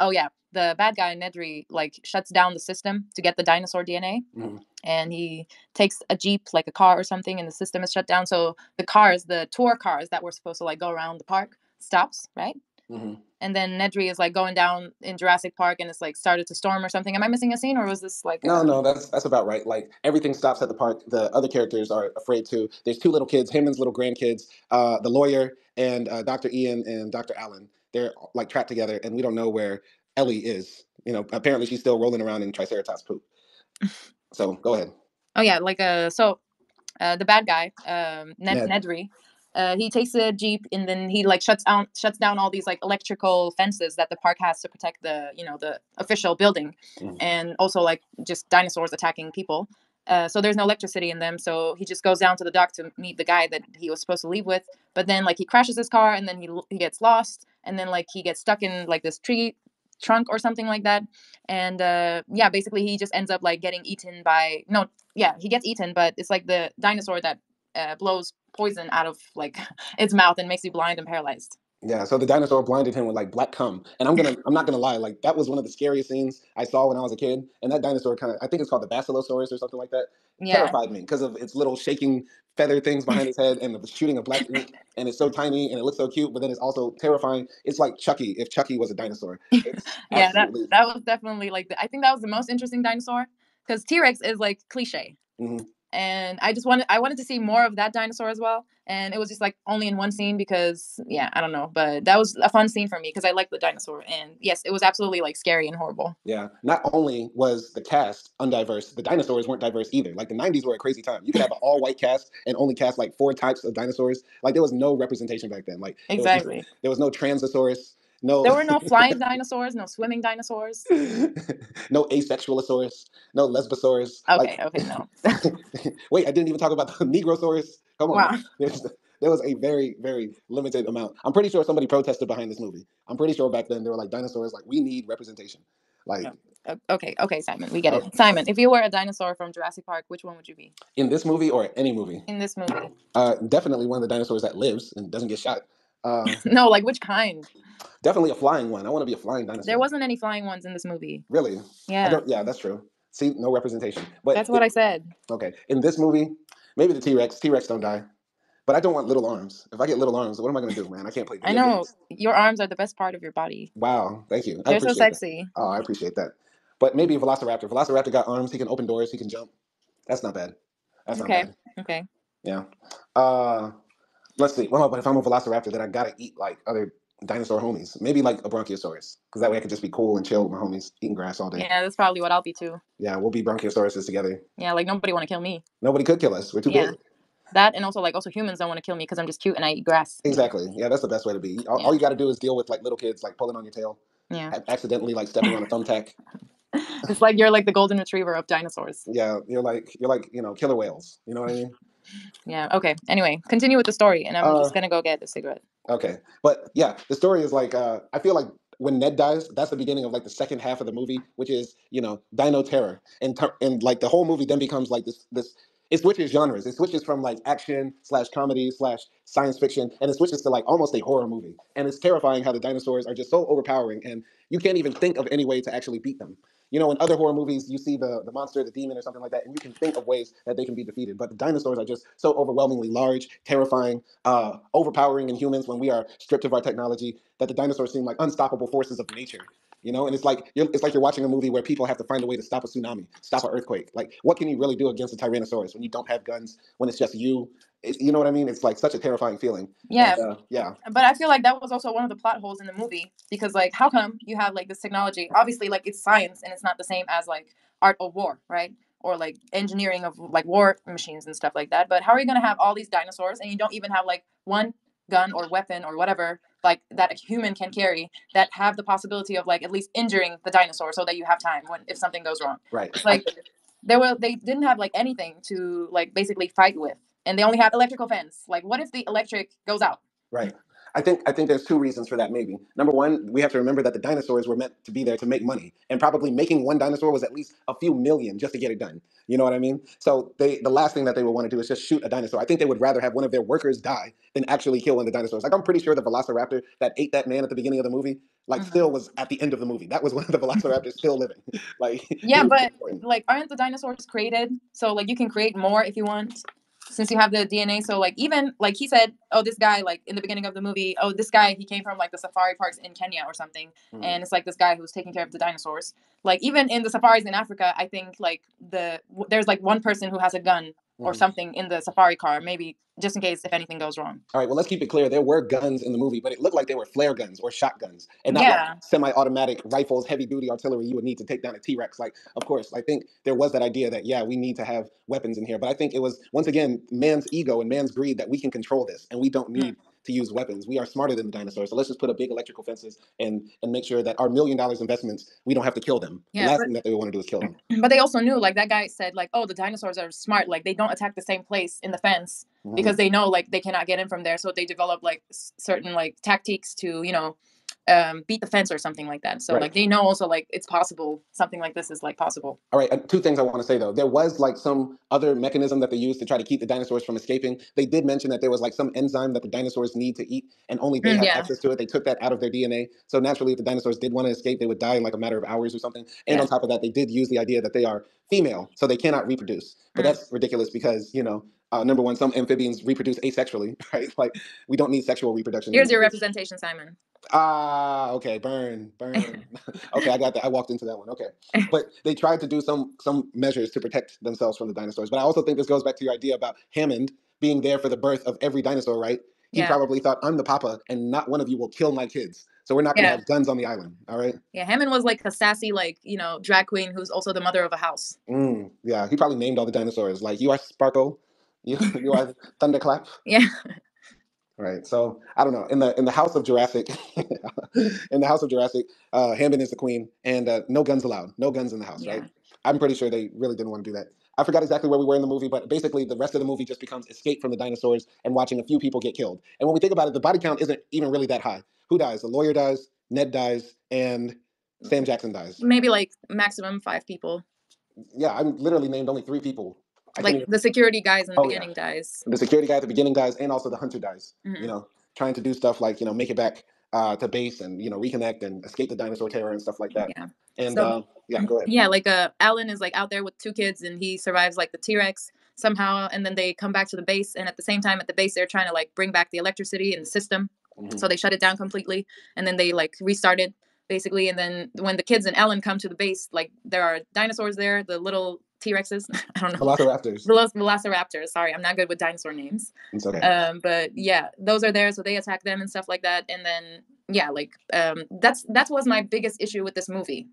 the bad guy Nedry like shuts down the system to get the dinosaur DNA. Mm-hmm. And he takes a jeep, like a car or something, and the system is shut down. So the tour cars that were supposed to like go around the park stops, right? Mm-hmm. And then Nedry is like going down in Jurassic Park, and it's like started to storm or something. Am I missing a scene, or was this like? No, that's about right. Like everything stops at the park. The other characters are afraid too. There's 2 little kids, Hammond's little grandkids, the lawyer and Dr. Ian and Dr. Allen. They're like trapped together, and we don't know where Ellie is. Apparently she's still rolling around in Triceratops poop. So go ahead. Oh yeah, like the bad guy, Nedry. He takes a jeep and then he like shuts down all these like electrical fences that the park has to protect the official building, and also like just dinosaurs attacking people. So there's no electricity in them. So he just goes down to the dock to meet the guy that he was supposed to leave with. But then like he crashes his car and then he gets lost, and then like he gets stuck in like this tree trunk or something like that. And basically he just ends up like getting eaten by he gets eaten, but it's like the dinosaur that blows poison out of like its mouth and makes you blind and paralyzed. Yeah, so the dinosaur blinded him with like black cum, and I'm not gonna lie, like that was one of the scariest scenes I saw when I was a kid. And that dinosaur I think it's called the Basilosaurus or something like that. Yeah. Terrified me because of its little shaking feather things behind its head and the shooting of black ink, and it's so tiny and it looks so cute, but then it's also terrifying. It's like Chucky if Chucky was a dinosaur. Yeah, that was definitely like I think that was the most interesting dinosaur, because T-Rex is like cliche. Mm-hmm. And I wanted to see more of that dinosaur as well. And it was just like only in one scene because, I don't know. But that was a fun scene for me because I like the dinosaur. And yes, it was absolutely like scary and horrible. Yeah. Not only was the cast undiverse, the dinosaurs weren't diverse either. Like the 90s were a crazy time. You could have an all-white cast and only cast like 4 types of dinosaurs. Like there was no representation back then. Like exactly. There was no Transosaurus. No, there were no flying dinosaurs, no swimming dinosaurs, no asexualosaurus, no lesbosaurus. Okay, no. Wait, I didn't even talk about the Negrosaurus. Come on. Wow. There was a very, very limited amount. I'm pretty sure somebody protested behind this movie. I'm pretty sure back then they were like, dinosaurs, like we need representation. Like, okay, Simon, we get it. Simon, if you were a dinosaur from Jurassic Park, which one would you be? In this movie or any movie? In this movie. Definitely one of the dinosaurs that lives and doesn't get shot. No, like which kind? Definitely a flying one. I want to be a flying dinosaur. There wasn't any flying ones in this movie. Really? Yeah. Yeah, that's true. See, no representation. But That's what I said. Okay, in this movie, maybe the T-Rex. T-Rex don't die. But I don't want little arms. If I get little arms, what am I going to do, man? I can't play I video know games. your arms are the best part of your body. Wow, thank you. I They're so appreciate that. sexy. Oh, I appreciate that. But maybe Velociraptor. Velociraptor got arms. He can open doors. He can jump. That's not bad. That's not Okay. bad. Okay. Yeah. Uh, let's see. Well, but if I'm a Velociraptor, then I gotta eat like other dinosaur homies. Maybe like a Bronchiosaurus, because that way I could just be cool and chill with my homies, eating grass all day. Yeah, that's probably what I'll be too. Yeah, we'll be Bronchiosauruses together. Yeah, like nobody want to kill me. Nobody could kill us. We're too Yeah. big. That and also humans don't want to kill me because I'm just cute and I eat grass. Exactly. Yeah, that's the best way to be. All, Yeah. all you got to do is deal with like little kids like pulling on your tail, Yeah. accidentally like stepping on a thumbtack. It's like you're like the golden retriever of dinosaurs. Yeah, you're like killer whales. You know what I mean? Yeah. Okay. Anyway, continue with the story, and I'm just gonna go get a cigarette. Okay, but yeah, the story is like I feel like when Ned dies, that's the beginning of like the second half of the movie, which is Dino Terror, and like the whole movie then becomes like this. It switches genres. It switches from like action slash comedy slash science fiction, and it switches to like almost a horror movie. And it's terrifying how the dinosaurs are just so overpowering, and you can't even think of any way to actually beat them. In other horror movies, you see the monster, the demon, or something like that, and you can think of ways that they can be defeated. But the dinosaurs are just so overwhelmingly large, terrifying, overpowering in humans when we are stripped of our technology, that the dinosaurs seem like unstoppable forces of nature. And it's like you're watching a movie where people have to find a way to stop a tsunami, stop an earthquake. Like, what can you really do against a Tyrannosaurus when you don't have guns, when it's just you? You know what I mean? It's like such a terrifying feeling. Yeah. And, yeah. But I feel like that was also one of the plot holes in the movie because like how come you have like this technology? Obviously, like it's science and it's not the same as like art of war, right? Or like engineering of like war machines and stuff like that. But how are you gonna have all these dinosaurs and you don't even have like one gun or weapon or whatever like that a human can carry that have the possibility of like at least injuring the dinosaur so that you have time when if something goes wrong. Right. It's like they didn't have like anything to like basically fight with. And they only have electrical fence. Like what if the electric goes out? Right. I think there's two reasons for that. Maybe number one, we have to remember that the dinosaurs were meant to be there to make money, and probably making one dinosaur was at least a few million just to get it the You know what I mean? So the last thing that they would want to do is just shoot a dinosaur. I think they would rather have one of their workers die than actually kill one of the dinosaurs. Like I'm pretty sure the Velociraptor that ate that man at the beginning of the movie, like still was at the end of the movie. That was one of the Velociraptors still living. Like yeah, but like aren't the dinosaurs created? So like you can create more if you want. Since you have the DNA, so like even like he said, oh this guy like in the beginning of the movie, oh this guy he came from like the safari parks in Kenya or something, and it's like this guy who's taking care of the dinosaurs. Like even in the safaris in Africa, I think like there's like one person who has a gun or something in the safari car, maybe just in case if anything goes wrong. All right, well, let's keep it clear. There were guns in the movie, but it looked like they were flare guns or shotguns and not like semi-automatic rifles, heavy-duty artillery you would need to take down a T-Rex. Like, of course, I think there was that idea that, yeah, we need to have weapons in here. But I think it was, once again, man's ego and man's greed that we can control this and we don't need to use weapons. We are smarter than the dinosaurs. So let's just put up big electrical fences and make sure that our $1 million investments, we don't have to kill them. The last thing that they would want to do is kill them. But they also knew, like that guy said, like, oh, the dinosaurs are smart. Like they don't attack the same place in the fence because they know like they cannot get in from there. So they develop like certain like tactics to, beat the fence or something like that. So like they know also like it's possible something like this is like possible. All right, two things I want to say though. There was like some other mechanism that they used to try to keep the dinosaurs from escaping. They did mention that there was like some enzyme that the dinosaurs need to eat and only they have access to it. They took that out of their DNA. So naturally if the dinosaurs did want to escape, they would die in like a matter of hours or something. And on top of that, they did use the idea that they are female, so they cannot reproduce. But that's ridiculous because, number one, some amphibians reproduce asexually, right? Like we don't need sexual reproduction. Here's your representation, Simon. Okay, burn. Okay, I got that. I walked into that one. Okay. But they tried to do some measures to protect themselves from the dinosaurs. But I also think this goes back to your idea about Hammond being there for the birth of every dinosaur, right? He probably thought, I'm the papa and not one of you will kill my kids. So we're not going to have guns on the island, all right? Yeah, Hammond was like a sassy, like, drag queen who's also the mother of a house. Yeah, he probably named all the dinosaurs. Like, you are Sparkle, you are Thunderclap. Yeah. Right. So I don't know. In the House of Jurassic, Hammond is the queen, and no guns allowed. No guns in the house. Right. I'm pretty sure they really didn't want to do that. I forgot exactly where we were in the movie, but basically the rest of the movie just becomes escape from the dinosaurs and watching a few people get killed. And when we think about it, the body count isn't even really that high. Who dies? The lawyer dies, Ned dies, and Sam Jackson dies. Maybe like maximum 5 people. Yeah, I literally named only 3 people. Like the security guys in the beginning dies. The security guy at the beginning dies, and also the hunter dies. Trying to do stuff like make it back to base and reconnect and escape the dinosaur terror and stuff like that. Yeah. And So yeah, go ahead. yeah, like Alan is like out there with two kids, and he survives like the T-Rex somehow, and then they come back to the base, and at the same time at the base they're trying to like bring back the electricity in the system. So they shut it down completely, and then they like restart it basically. And then when the kids and Ellen come to the base, like there are dinosaurs there, the little T-Rexes. I don't know. Velociraptors. Velociraptors. Sorry, I'm not good with dinosaur names. It's okay. But yeah, those are there, so they attack them and stuff like that. And then yeah, like that was my biggest issue with this movie.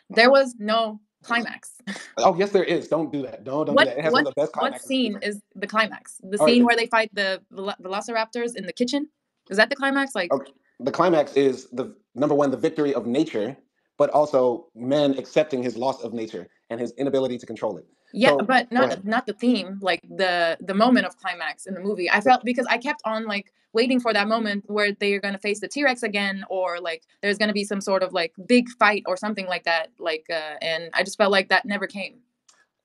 There was no climax. Oh yes, there is. Don't do that. Don't do that. It has one of the best What climaxes scene ever. is the climax? The All scene right. where they fight the velociraptors in the kitchen? Is that the climax? Like Okay. The climax is the number one, the victory of nature, but also man accepting his loss of nature and his inability to control it. yeah, So but go ahead. not the theme, like the moment of climax in the movie. I felt because I kept on like waiting for that moment where they're gonna face the T-Rex again, or like there's gonna be some sort of like big fight or something like that. Like and I just felt like that never came.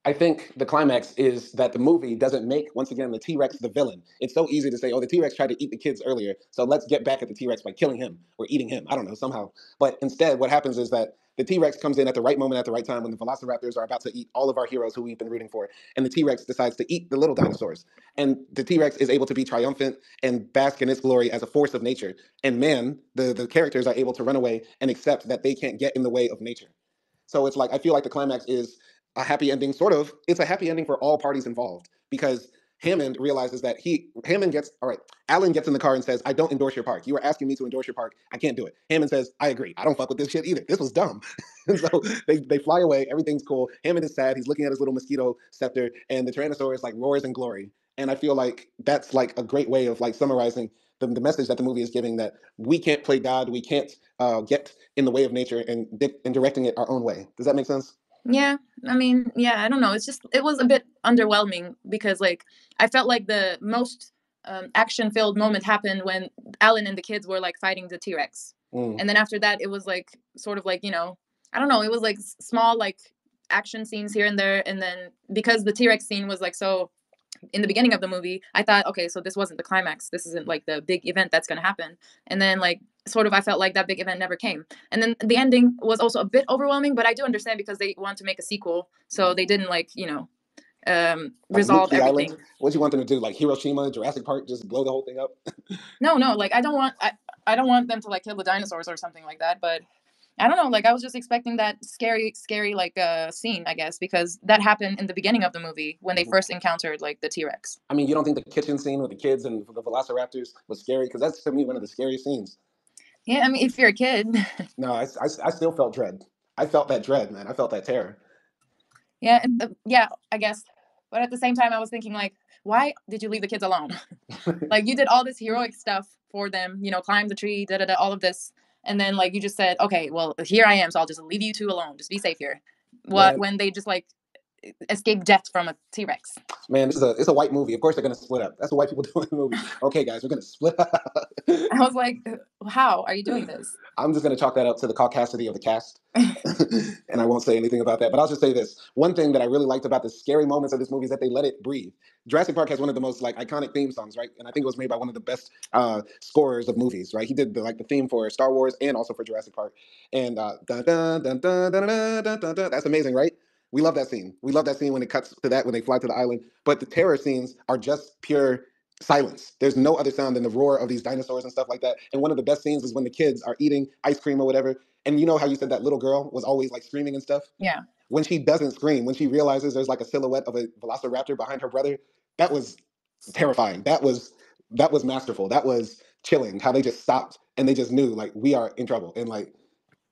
I think the climax is that the movie doesn't make, once again, the T-Rex the villain. It's so easy to say, oh, the T-Rex tried to eat the kids earlier, so let's get back at the T-Rex by killing him or eating him. I don't know, somehow. But instead, what happens is that the T-Rex comes in at the right moment, at the right time, when the Velociraptors are about to eat all of our heroes who we've been rooting for. And the T-Rex decides to eat the little dinosaurs. And the T-Rex is able to be triumphant and bask in its glory as a force of nature. And man, the characters are able to run away and accept that they can't get in the way of nature. So it's like I feel like the climax is a happy ending, sort of. It's a happy ending for all parties involved because Hammond realizes that Hammond gets all right. Alan gets in the car and says, "I don't endorse your park. You were asking me to endorse your park. I can't do it." Hammond says, "I agree. I don't fuck with this shit either. This was dumb." And so they fly away. Everything's cool. Hammond is sad. He's looking at his little mosquito scepter, and the Tyrannosaurus like roars in glory. And I feel like that's like a great way of like summarizing the message that the movie is giving, that we can't play God, we can't get in the way of nature and directing it our own way. Does that make sense? Yeah, I mean, yeah, I don't know. It's just it was a bit underwhelming because like I felt like the most action-filled moment happened when Alan and the kids were like fighting the T-Rex. And then after that it was like sort of like, I don't know, it was like small like action scenes here and there, and then because the T-Rex scene was like so in the beginning of the movie, I thought, okay, so this wasn't the climax. This isn't like the big event that's going to happen. And then like sort of I felt like that big event never came. And then the ending was also a bit overwhelming, but I do understand because they want to make a sequel, so they didn't like, Like nuke resolve the island. everything. What do you want them to do? Like Hiroshima, Jurassic Park, just blow the whole thing up? No, like I don't want them to like kill the dinosaurs or something like that, but I don't know, like I was just expecting that scary like scene, I guess, because that happened in the beginning of the movie when they first encountered like the T-Rex. I mean, you don't think the kitchen scene with the kids and the Velociraptors was scary? Because that's to me one of the scariest scenes. Yeah, I mean, if you're a kid. No, I still felt dread. I felt that dread, man. I felt that terror. Yeah, yeah, I guess. But at the same time, I was thinking like, why did you leave the kids alone? Like you did all this heroic stuff for them, climb the tree, all of this, and then like you just said, okay, well here I am, so I'll just leave you two alone. Just be safe here. What Man, when they just like escape death from a T-Rex? man, it's a white movie. Of course they're gonna split up. That's what white people do in the movie. Okay, guys, we're gonna split up. I was like, how are you doing this? I'm just gonna chalk that up to the caucasity of the cast. And I won't say anything about that. But I'll just say this. One thing that I really liked about the scary moments of this movie is that they let it breathe. Jurassic Park has one of the most like iconic theme songs, right? And I think it was made by one of the best scorers of movies, right? He did the theme for Star Wars and also for Jurassic Park. And dun, dun, dun, dun, dun, dun, dun, dun, dun. That's amazing, right? We love that scene. We love that scene when it cuts to that when they fly to the island. But the terror scenes are just pure silence. There's no other sound than the roar of these dinosaurs and stuff like that. And one of the best scenes is when the kids are eating ice cream or whatever. And you know how you said that little girl was always like screaming and stuff? Yeah. When she doesn't scream, when she realizes there's like a silhouette of a velociraptor behind her brother, that was terrifying. That was masterful. That was chilling. How they just stopped and they just knew like we are in trouble. And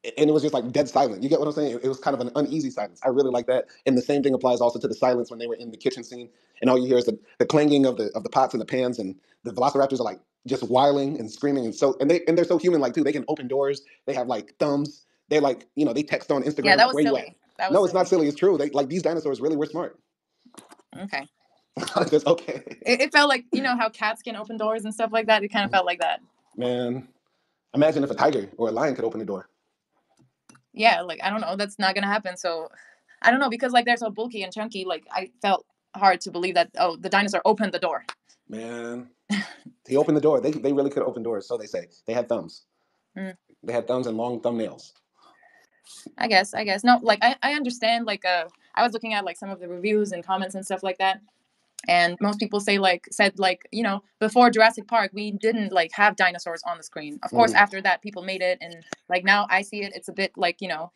it was just like dead silent. You get what I'm saying? It was kind of an uneasy silence. I really like that. And the same thing applies also to the silence when they were in the kitchen scene, and all you hear is the clanging of the pots and the pans, and the velociraptors are like just whiling and screaming, and they're so human like too. They can open doors. They have like thumbs. They're like they text on Yeah, Instagram that like was where you at. silly. That was No, it's not silly. silly. It's true. They like these dinosaurs really were smart. Okay. Just okay, It felt like how cats can open doors and stuff like that. It kind of felt like that. man. Imagine if a tiger or a lion could open the door. Yeah, like I don't know, that's not gonna happen. So I don't know, because like they're so bulky and chunky. Like I felt hard to believe that the dinosaur opened the door. Man, he opened the door. They really could open doors. So they say they had thumbs. They had thumbs and long thumbnails. I guess. No, like I understand. Like I was looking at like some of the reviews and comments and stuff like that, and most people said like, you know, before Jurassic Park we didn't like have dinosaurs on the screen. Of course, after that people made it, and like now I see it. It's a bit like, you know,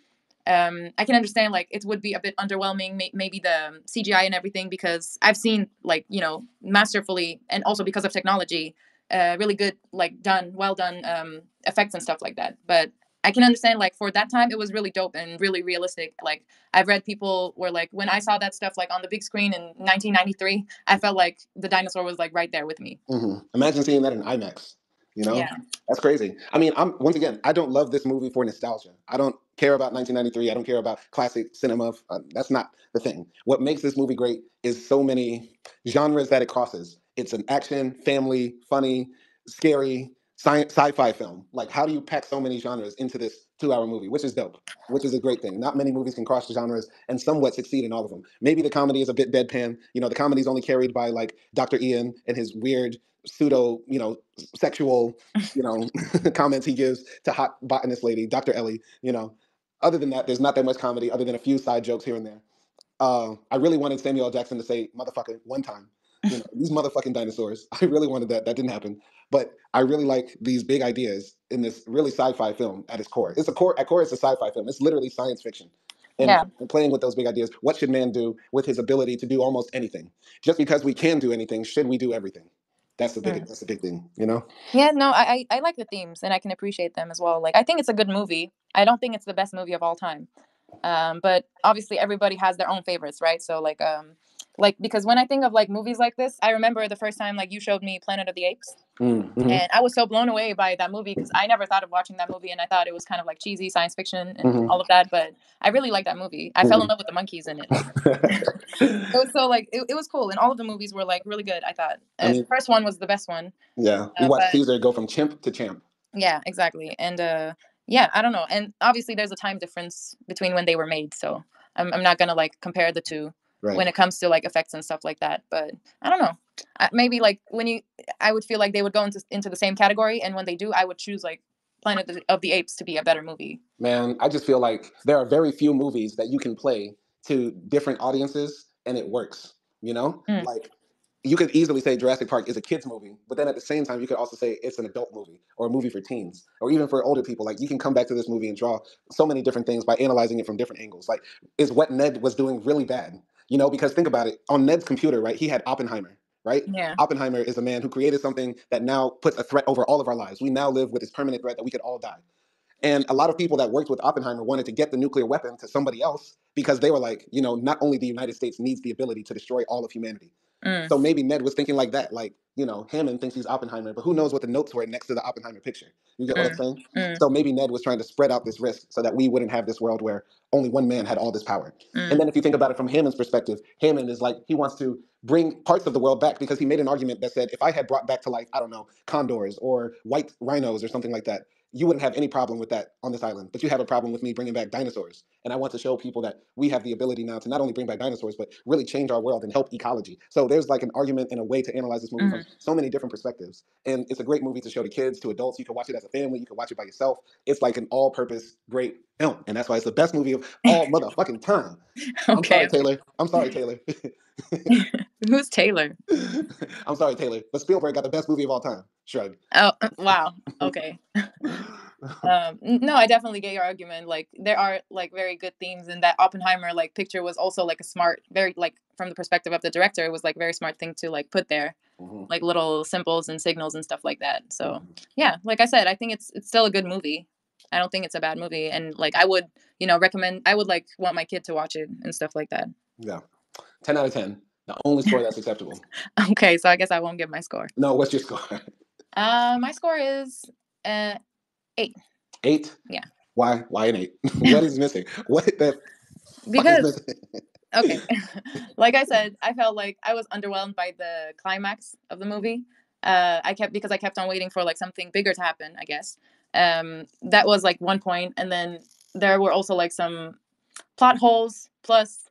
I can understand like it would be a bit underwhelming, maybe the CGI and everything, because I've seen like, you know, masterfully, and also because of technology, really good, like well done effects and stuff like that. But I can understand like for that time it was really dope and really realistic. Like I've read people were like, when I saw that stuff like on the big screen in 1993, I felt like the dinosaur was like right there with me. Imagine seeing that in IMAX. You know, Yeah. that's crazy. I mean, once again, I don't love this movie for nostalgia. I don't care about 1993. I don't care about classic cinema. That's not the thing. What makes this movie great is so many genres that it crosses. It's an action, family, funny, scary, sci-fi film. Like, how do you pack so many genres into this 2-hour movie, which is dope, which is a great thing. Not many movies can cross the genres and somewhat succeed in all of them. Maybe the comedy is a bit deadpan. You know, the comedy is only carried by like Dr. Ian and his weird pseudo, you know, sexual, you know, comments he gives to hot botanist lady, Dr. Ellie, you know. Other than that, there's not that much comedy other than a few side jokes here and there. I really wanted Samuel L. Jackson to say motherfucker one time. You know, these motherfucking dinosaurs. I really wanted that. That didn't happen. But I really like these big ideas in this really sci-fi film at its core. At core, it's a sci-fi film. It's literally science fiction. And Yeah. playing with those big ideas. What should man do with his ability to do almost anything? Just because we can do anything, should we do everything? That's the big thing, you know? Yeah, no, I like the themes and I can appreciate them as well. Like I think it's a good movie. I don't think it's the best movie of all time. But obviously everybody has their own favorites, right? So like because when I think of like movies like this, I remember the first time like you showed me Planet of the Apes. Mm-hmm. And I was so blown away by that movie because I never thought of watching that movie, and I thought it was kind of like cheesy science fiction and all of that. But I really like that movie. I fell in love with the monkeys in it. It was so like it was cool, and all of the movies were like really good. I thought I the mean, first one was the best one. yeah, we watched But Caesar go from chimp to champ. yeah, exactly. And yeah, I don't know. And obviously, there's a time difference between when they were made, so I'm not gonna like compare the two Right. when it comes to like effects and stuff like that. But I don't know. Maybe like I would feel like they would go into the same category, and when they do, I would choose like Planet of the Apes to be a better movie. Man, I just feel like there are very few movies that you can play to different audiences and it works. You know, Mm. like you could easily say Jurassic Park is a kids movie, but then at the same time, you could also say it's an adult movie or a movie for teens or even for older people. Like you can come back to this movie and draw so many different things by analyzing it from different angles. Like, is what Ned was doing really bad? You know, because think about it. On Ned's computer, right, he had Oppenheimer, right? Yeah. Oppenheimer is a man who created something that now puts a threat over all of our lives. We now live with this permanent threat that we could all die. And a lot of people that worked with Oppenheimer wanted to get the nuclear weapon to somebody else because they were like, you know, not only the United States needs the ability to destroy all of humanity. Mm. So maybe Ned was thinking like that, like, you know, Hammond thinks he's Oppenheimer, but who knows what the notes were next to the Oppenheimer picture? You get what I'm saying? Mm. So maybe Ned was trying to spread out this risk so that we wouldn't have this world where only one man had all this power. And then if you think about it from Hammond's perspective, Hammond is like, he wants to bring parts of the world back because he made an argument that said, if I had brought back to life, I don't know, condors or white rhinos or something like that, you wouldn't have any problem with that on this island, but you have a problem with me bringing back dinosaurs. And I want to show people that we have the ability now to not only bring back dinosaurs, but really change our world and help ecology. So there's like an argument and a way to analyze this movie from so many different perspectives. And it's a great movie to show to kids, to adults. You can watch it as a family. You can watch it by yourself. It's like an all-purpose great film. And that's why it's the best movie of all motherfucking time. I'm sorry, Okay. Taylor. I'm sorry, Taylor. Who's Taylor? I'm sorry, Taylor. But Spielberg got the best movie of all time. Shrug. Oh, wow. Okay. No, I definitely get your argument. Like there are like very good themes, and that Oppenheimer like picture was also like a smart, very like from the perspective of the director, it was like very smart thing to like put there, like little symbols and signals and stuff like that. So yeah, like I said, I think it's still a good movie. I don't think it's a bad movie, and like I would, you know, recommend. I would like want my kid to watch it and stuff like that. Yeah. 10 out of 10. The only score that's acceptable. Okay, so I guess I won't give my score. No, what's your score? My score is 8. 8? Yeah. Why? Why an 8? What is missing? What the fuck is Because missing? okay, like I said, I felt like I was underwhelmed by the climax of the movie. Because I kept on waiting for like something bigger to happen, I guess. That was like one point, and then there were also like some plot holes, plus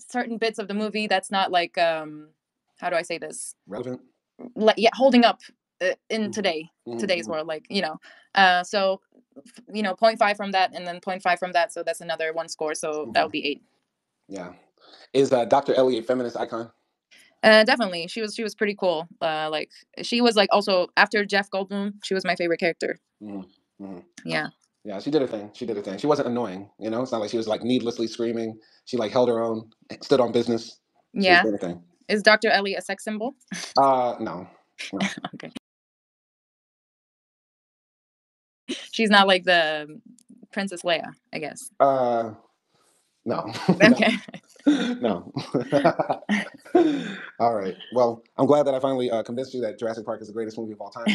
certain bits of the movie that's not like how do I say this? Relevant? Like, yeah, holding up in today's Mm-hmm. world, like, so 0.5 from that, and then 0.5 from that, so that's another one score, so that would be 8. Yeah. Is Dr. Ellie a feminist icon? Definitely, she was pretty cool. Like, she was like, also after Jeff Goldblum, she was my favorite character. Yeah. Yeah, she did her thing. She did her thing. She wasn't annoying, It's not like she was like needlessly screaming. She like held her own, stood on business. She was Yeah. doing her thing. Is Dr. Ellie a sex symbol? No. Okay. She's not like the Princess Leia, I guess. No. Okay. No. All right. Well, I'm glad that I finally convinced you that Jurassic Park is the greatest movie of all time.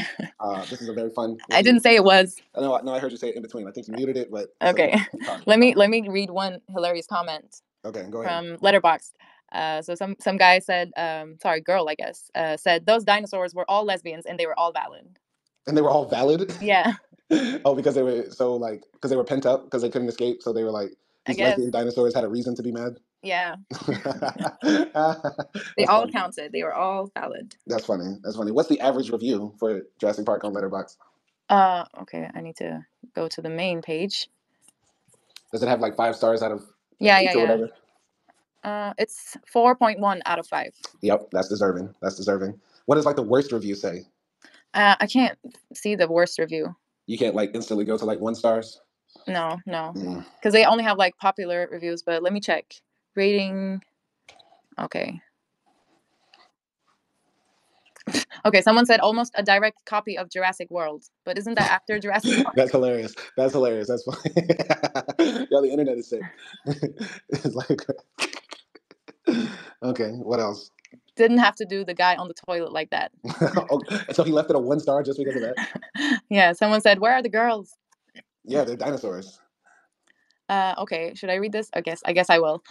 This is a very fun I review. didn't say it was. No, I heard you say it in between. I think you muted it, but Okay. keep talking. Let me read one hilarious comment. Okay, go ahead. From Letterboxd. So some guy said, sorry, girl, I guess, said those dinosaurs were all lesbians and they were all valid. And they were all valid? Yeah. Oh, because they were because they were pent up because they couldn't escape, so they were like these lesbian dinosaurs had a reason to be mad. Yeah. They all counted. They were all valid. That's funny. That's funny. What's the average review for Jurassic Park on Letterboxd? Okay, I need to go to the main page. Does it have like 5 stars out of 8 or whatever? It's 4.1 out of 5. Yep, that's deserving. That's deserving. What does like the worst review say? I can't see the worst review. You can't like instantly go to like 1 stars? No, because they only have like popular reviews. But let me check rating. Okay. Okay, someone said almost a direct copy of Jurassic World, but isn't that after Jurassic Park? That's hilarious. That's hilarious. That's funny. Yeah, the internet is sick. It's like, okay, what else? Didn't have to do the guy on the toilet like that. So he left it a 1 star just because of that? Yeah, someone said, "Where are the girls?" Yeah, they're dinosaurs. Okay, should I read this? I guess I will.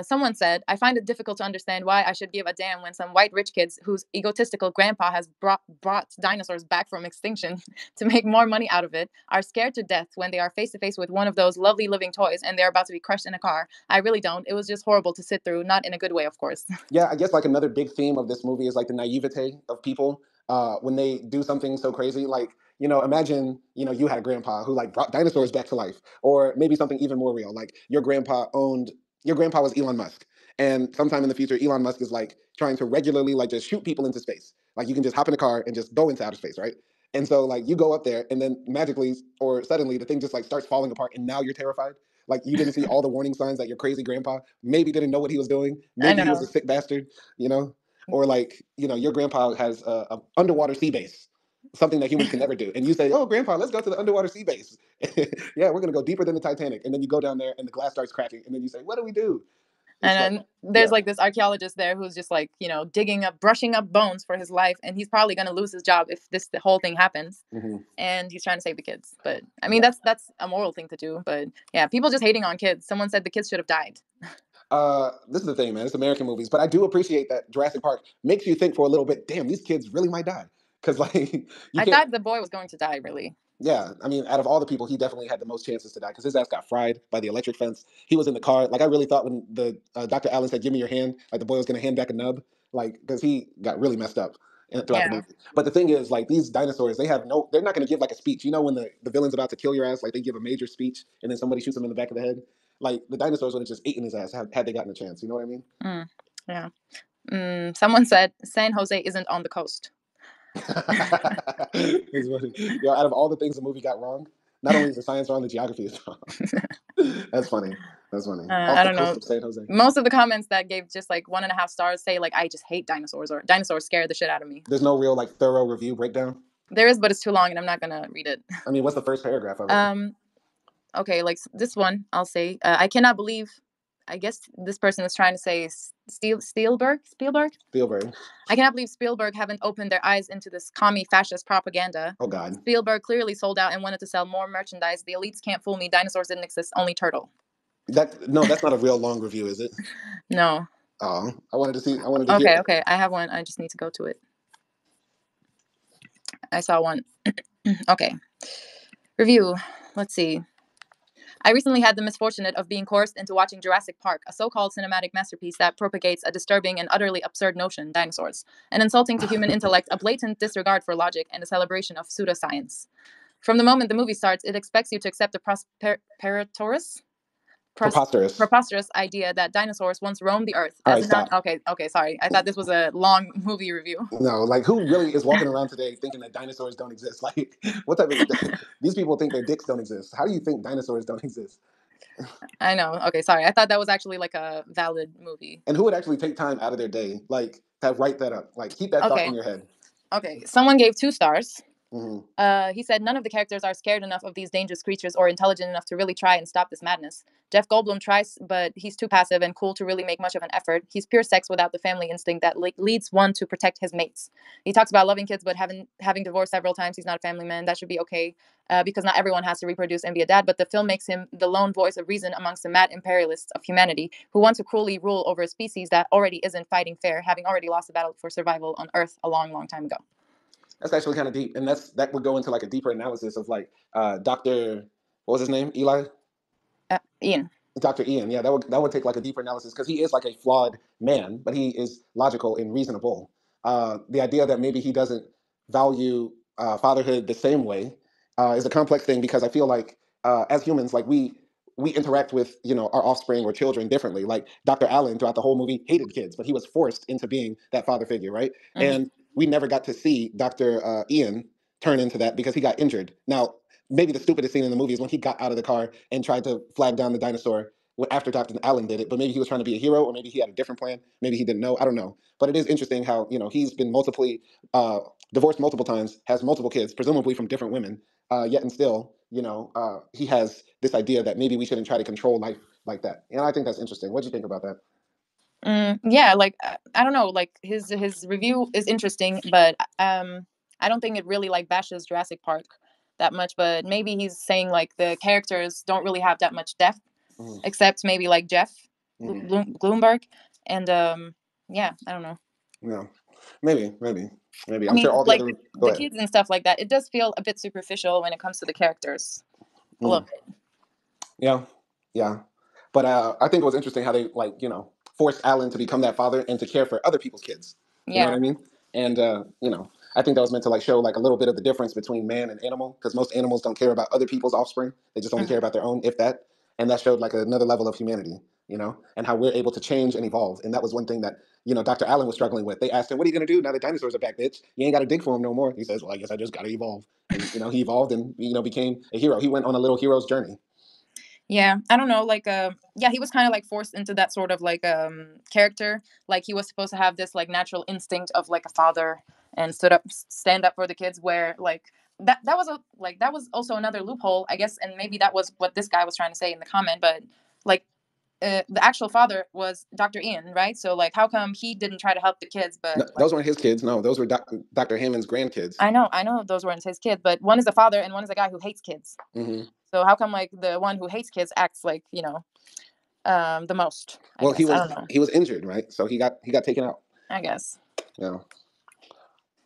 Someone said, "I find it difficult to understand why I should give a damn when some white rich kids whose egotistical grandpa has brought dinosaurs back from extinction to make more money out of it are scared to death when they are face to face with one of those lovely living toys and they're about to be crushed in a car. I really don't. It was just horrible to sit through, not in a good way, of course." Yeah, I guess like another big theme of this movie is like the naivete of people when they do something so crazy. Like, imagine, you had a grandpa who like brought dinosaurs back to life, or maybe something even more real. Like your grandpa was Elon Musk. And sometime in the future, Elon Musk is like trying to regularly like just shoot people into space. Like you can just hop in a car and just go into outer space, right? And so like you go up there and then magically or suddenly the thing just like starts falling apart and now you're terrified. Like you didn't see all the warning signs that your crazy grandpa maybe didn't know what he was doing. Maybe he was a sick bastard, or like, your grandpa has a underwater sea base, something that humans can never do. And you say, "Oh, grandpa, let's go to the underwater sea base." Yeah, we're going to go deeper than the Titanic. And then you go down there and the glass starts cracking. And then you say, "What do we do?" And then there's like this archaeologist there who's just like, digging up, brushing up bones for his life. And he's probably going to lose his job if the whole thing happens. Mm-hmm. And he's trying to save the kids. But I mean, that's a moral thing to do. But yeah, people just hating on kids. Someone said the kids should have died. This is the thing, man. It's American movies. But I do appreciate that Jurassic Park makes you think for a little bit, damn, these kids really might die. Because like I thought the boy was going to die, really. Yeah, I mean, out of all the people, he definitely had the most chances to die because his ass got fried by the electric fence. He was in the car. Like, I really thought when the Dr. Allen said, "Give me your hand," like the boy was going to hand back a nub, like, because he got really messed up throughout the movie. But the thing is, like, these dinosaurs, they're not going to give like a speech. When the villain's about to kill your ass, like, they give a major speech and then somebody shoots him in the back of the head. Like, the dinosaurs would have just eaten his ass had they gotten a chance. You know what I mean? Yeah. Someone said San Jose isn't on the coast. Out of all the things the movie got wrong, not only is the science wrong, the geography is wrong. That's funny. I don't know. San Jose. Most of the comments that gave just like 1.5 stars say like, "I just hate dinosaurs," or "Dinosaurs scare the shit out of me." There's no real like thorough review breakdown. There is, but it's too long, and I'm not gonna read it. I mean, what's the first paragraph of it? Okay, like this one, I'll say, I cannot believe. I guess this person is trying to say Spielberg. I cannot believe Spielberg haven't opened their eyes into this commie fascist propaganda. Oh God. Spielberg clearly sold out and wanted to sell more merchandise. The elites can't fool me. Dinosaurs didn't exist. Only turtle. That's not a real long review, is it? No. Oh, I wanted to hear. Okay. I have one. I just need to go to it. I saw one. Okay. Review. Let's see. I recently had the misfortune of being coerced into watching Jurassic Park, a so-called cinematic masterpiece that propagates a disturbing and utterly absurd notion, dinosaurs, an insulting to human intellect, a blatant disregard for logic, and a celebration of pseudoscience. From the moment the movie starts, it expects you to accept the Preposterous. preposterous idea that dinosaurs once roamed the earth All as right, a non. stop. Okay, sorry. I thought this was a long movie review. No, like who really is walking around today thinking that dinosaurs don't exist? Like, what type of these people think their dicks don't exist? How do you think dinosaurs don't exist? I know. Okay, sorry. I thought that was actually like a valid movie. And who would actually take time out of their day, like, to write that up? Like, keep that thought Okay, in your head. okay. Someone gave 2 stars. Hmm. He said none of the characters are scared enough of these dangerous creatures or intelligent enough to really try and stop this madness. Jeff Goldblum tries, but he's too passive and cool to really make much of an effort. He's pure sex without the family instinct that leads one to protect his mates. He talks about loving kids, but having divorced several times. He's not a family man. That should be okay, because not everyone has to reproduce and be a dad. But the film makes him the lone voice of reason amongst the mad imperialists of humanity who want to cruelly rule over a species that already isn't fighting fair, having already lost the battle for survival on Earth a long, long time ago. That's actually kind of deep, and that would go into like a deeper analysis of like Doctor, what was his name? Eli. Ian. Dr. Ian, yeah, that would take like a deeper analysis because he is like a flawed man, but he is logical and reasonable. The idea that maybe he doesn't value fatherhood the same way is a complex thing because I feel like as humans, like we interact with our offspring or children differently. Like Dr. Allen throughout the whole movie hated kids, but he was forced into being that father figure, right? Mhm. And we never got to see Dr. Ian turn into that because he got injured. Now maybe the stupidest scene in the movie is when he got out of the car and tried to flag down the dinosaur after Dr. Allen did it. But maybe he was trying to be a hero, or maybe he had a different plan. Maybe he didn't know. I don't know. But it is interesting how he's been uh, divorced multiple times, has multiple kids, presumably from different women. Yet and still, he has this idea that maybe we shouldn't try to control life like that. And I think that's interesting. What do you think about that? Yeah, like I don't know, like his review is interesting, but I don't think it really like bashes Jurassic Park that much. But maybe he's saying like the characters don't really have that much depth, Mm-hmm. except maybe like Jeff Mm-hmm. Bloomberg, and yeah, I don't know. Yeah, maybe. I I'm mean, sure all the like other. Go the ahead. kids and stuff like that. It does feel a bit superficial when it comes to the characters, a little Mm. bit. Yeah, yeah. But I think it was interesting how they forced Alan to become that father and to care for other people's kids. You know what Yeah. I mean? And I think that was meant to like show like a little bit of the difference between man and animal because most animals don't care about other people's offspring; they just only care Mhm. about their own, if that. And that showed like another level of humanity, and how we're able to change and evolve. And that was one thing that Dr. Allen was struggling with. They asked him, "What are you gonna do now that dinosaurs are back, bitch? You ain't got to dig for them no more." He says, "Well, I guess I just got to evolve." And he evolved and became a hero. He went on a little hero's journey. Yeah, I don't know, like yeah, he was kind of like forced into that sort of like character. Like he was supposed to have this like natural instinct of like a father and stand up for the kids where like that was that was also another loophole, I guess, and maybe that was what this guy was trying to say in the comment, but like the actual father was Dr. Ian, right? So like how come he didn't try to help the kids No, but like those weren't his kids. No, those were Dr. Hammond's grandkids. I know those weren't his kids, but one is a father and one is a guy who hates kids. Hmm. So how come like the one who hates kids acts like, the most, I Well, he guess. I was don't know. he was injured, right? So he got taken out. I guess. Yeah.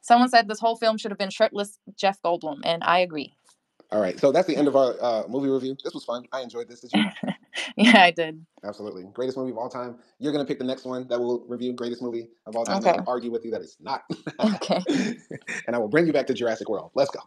Someone said this whole film should have been shirtless Jeff Goldblum, and I agree. All right. So that's the end of our movie review. This was fun. I enjoyed this. Did you? Yeah, I did. Absolutely. Greatest movie of all time. You're gonna pick the next one that we'll review. Greatest movie of all time. And I Okay. will argue with you that it's not. Okay. And I will bring you back to Jurassic World. Let's go.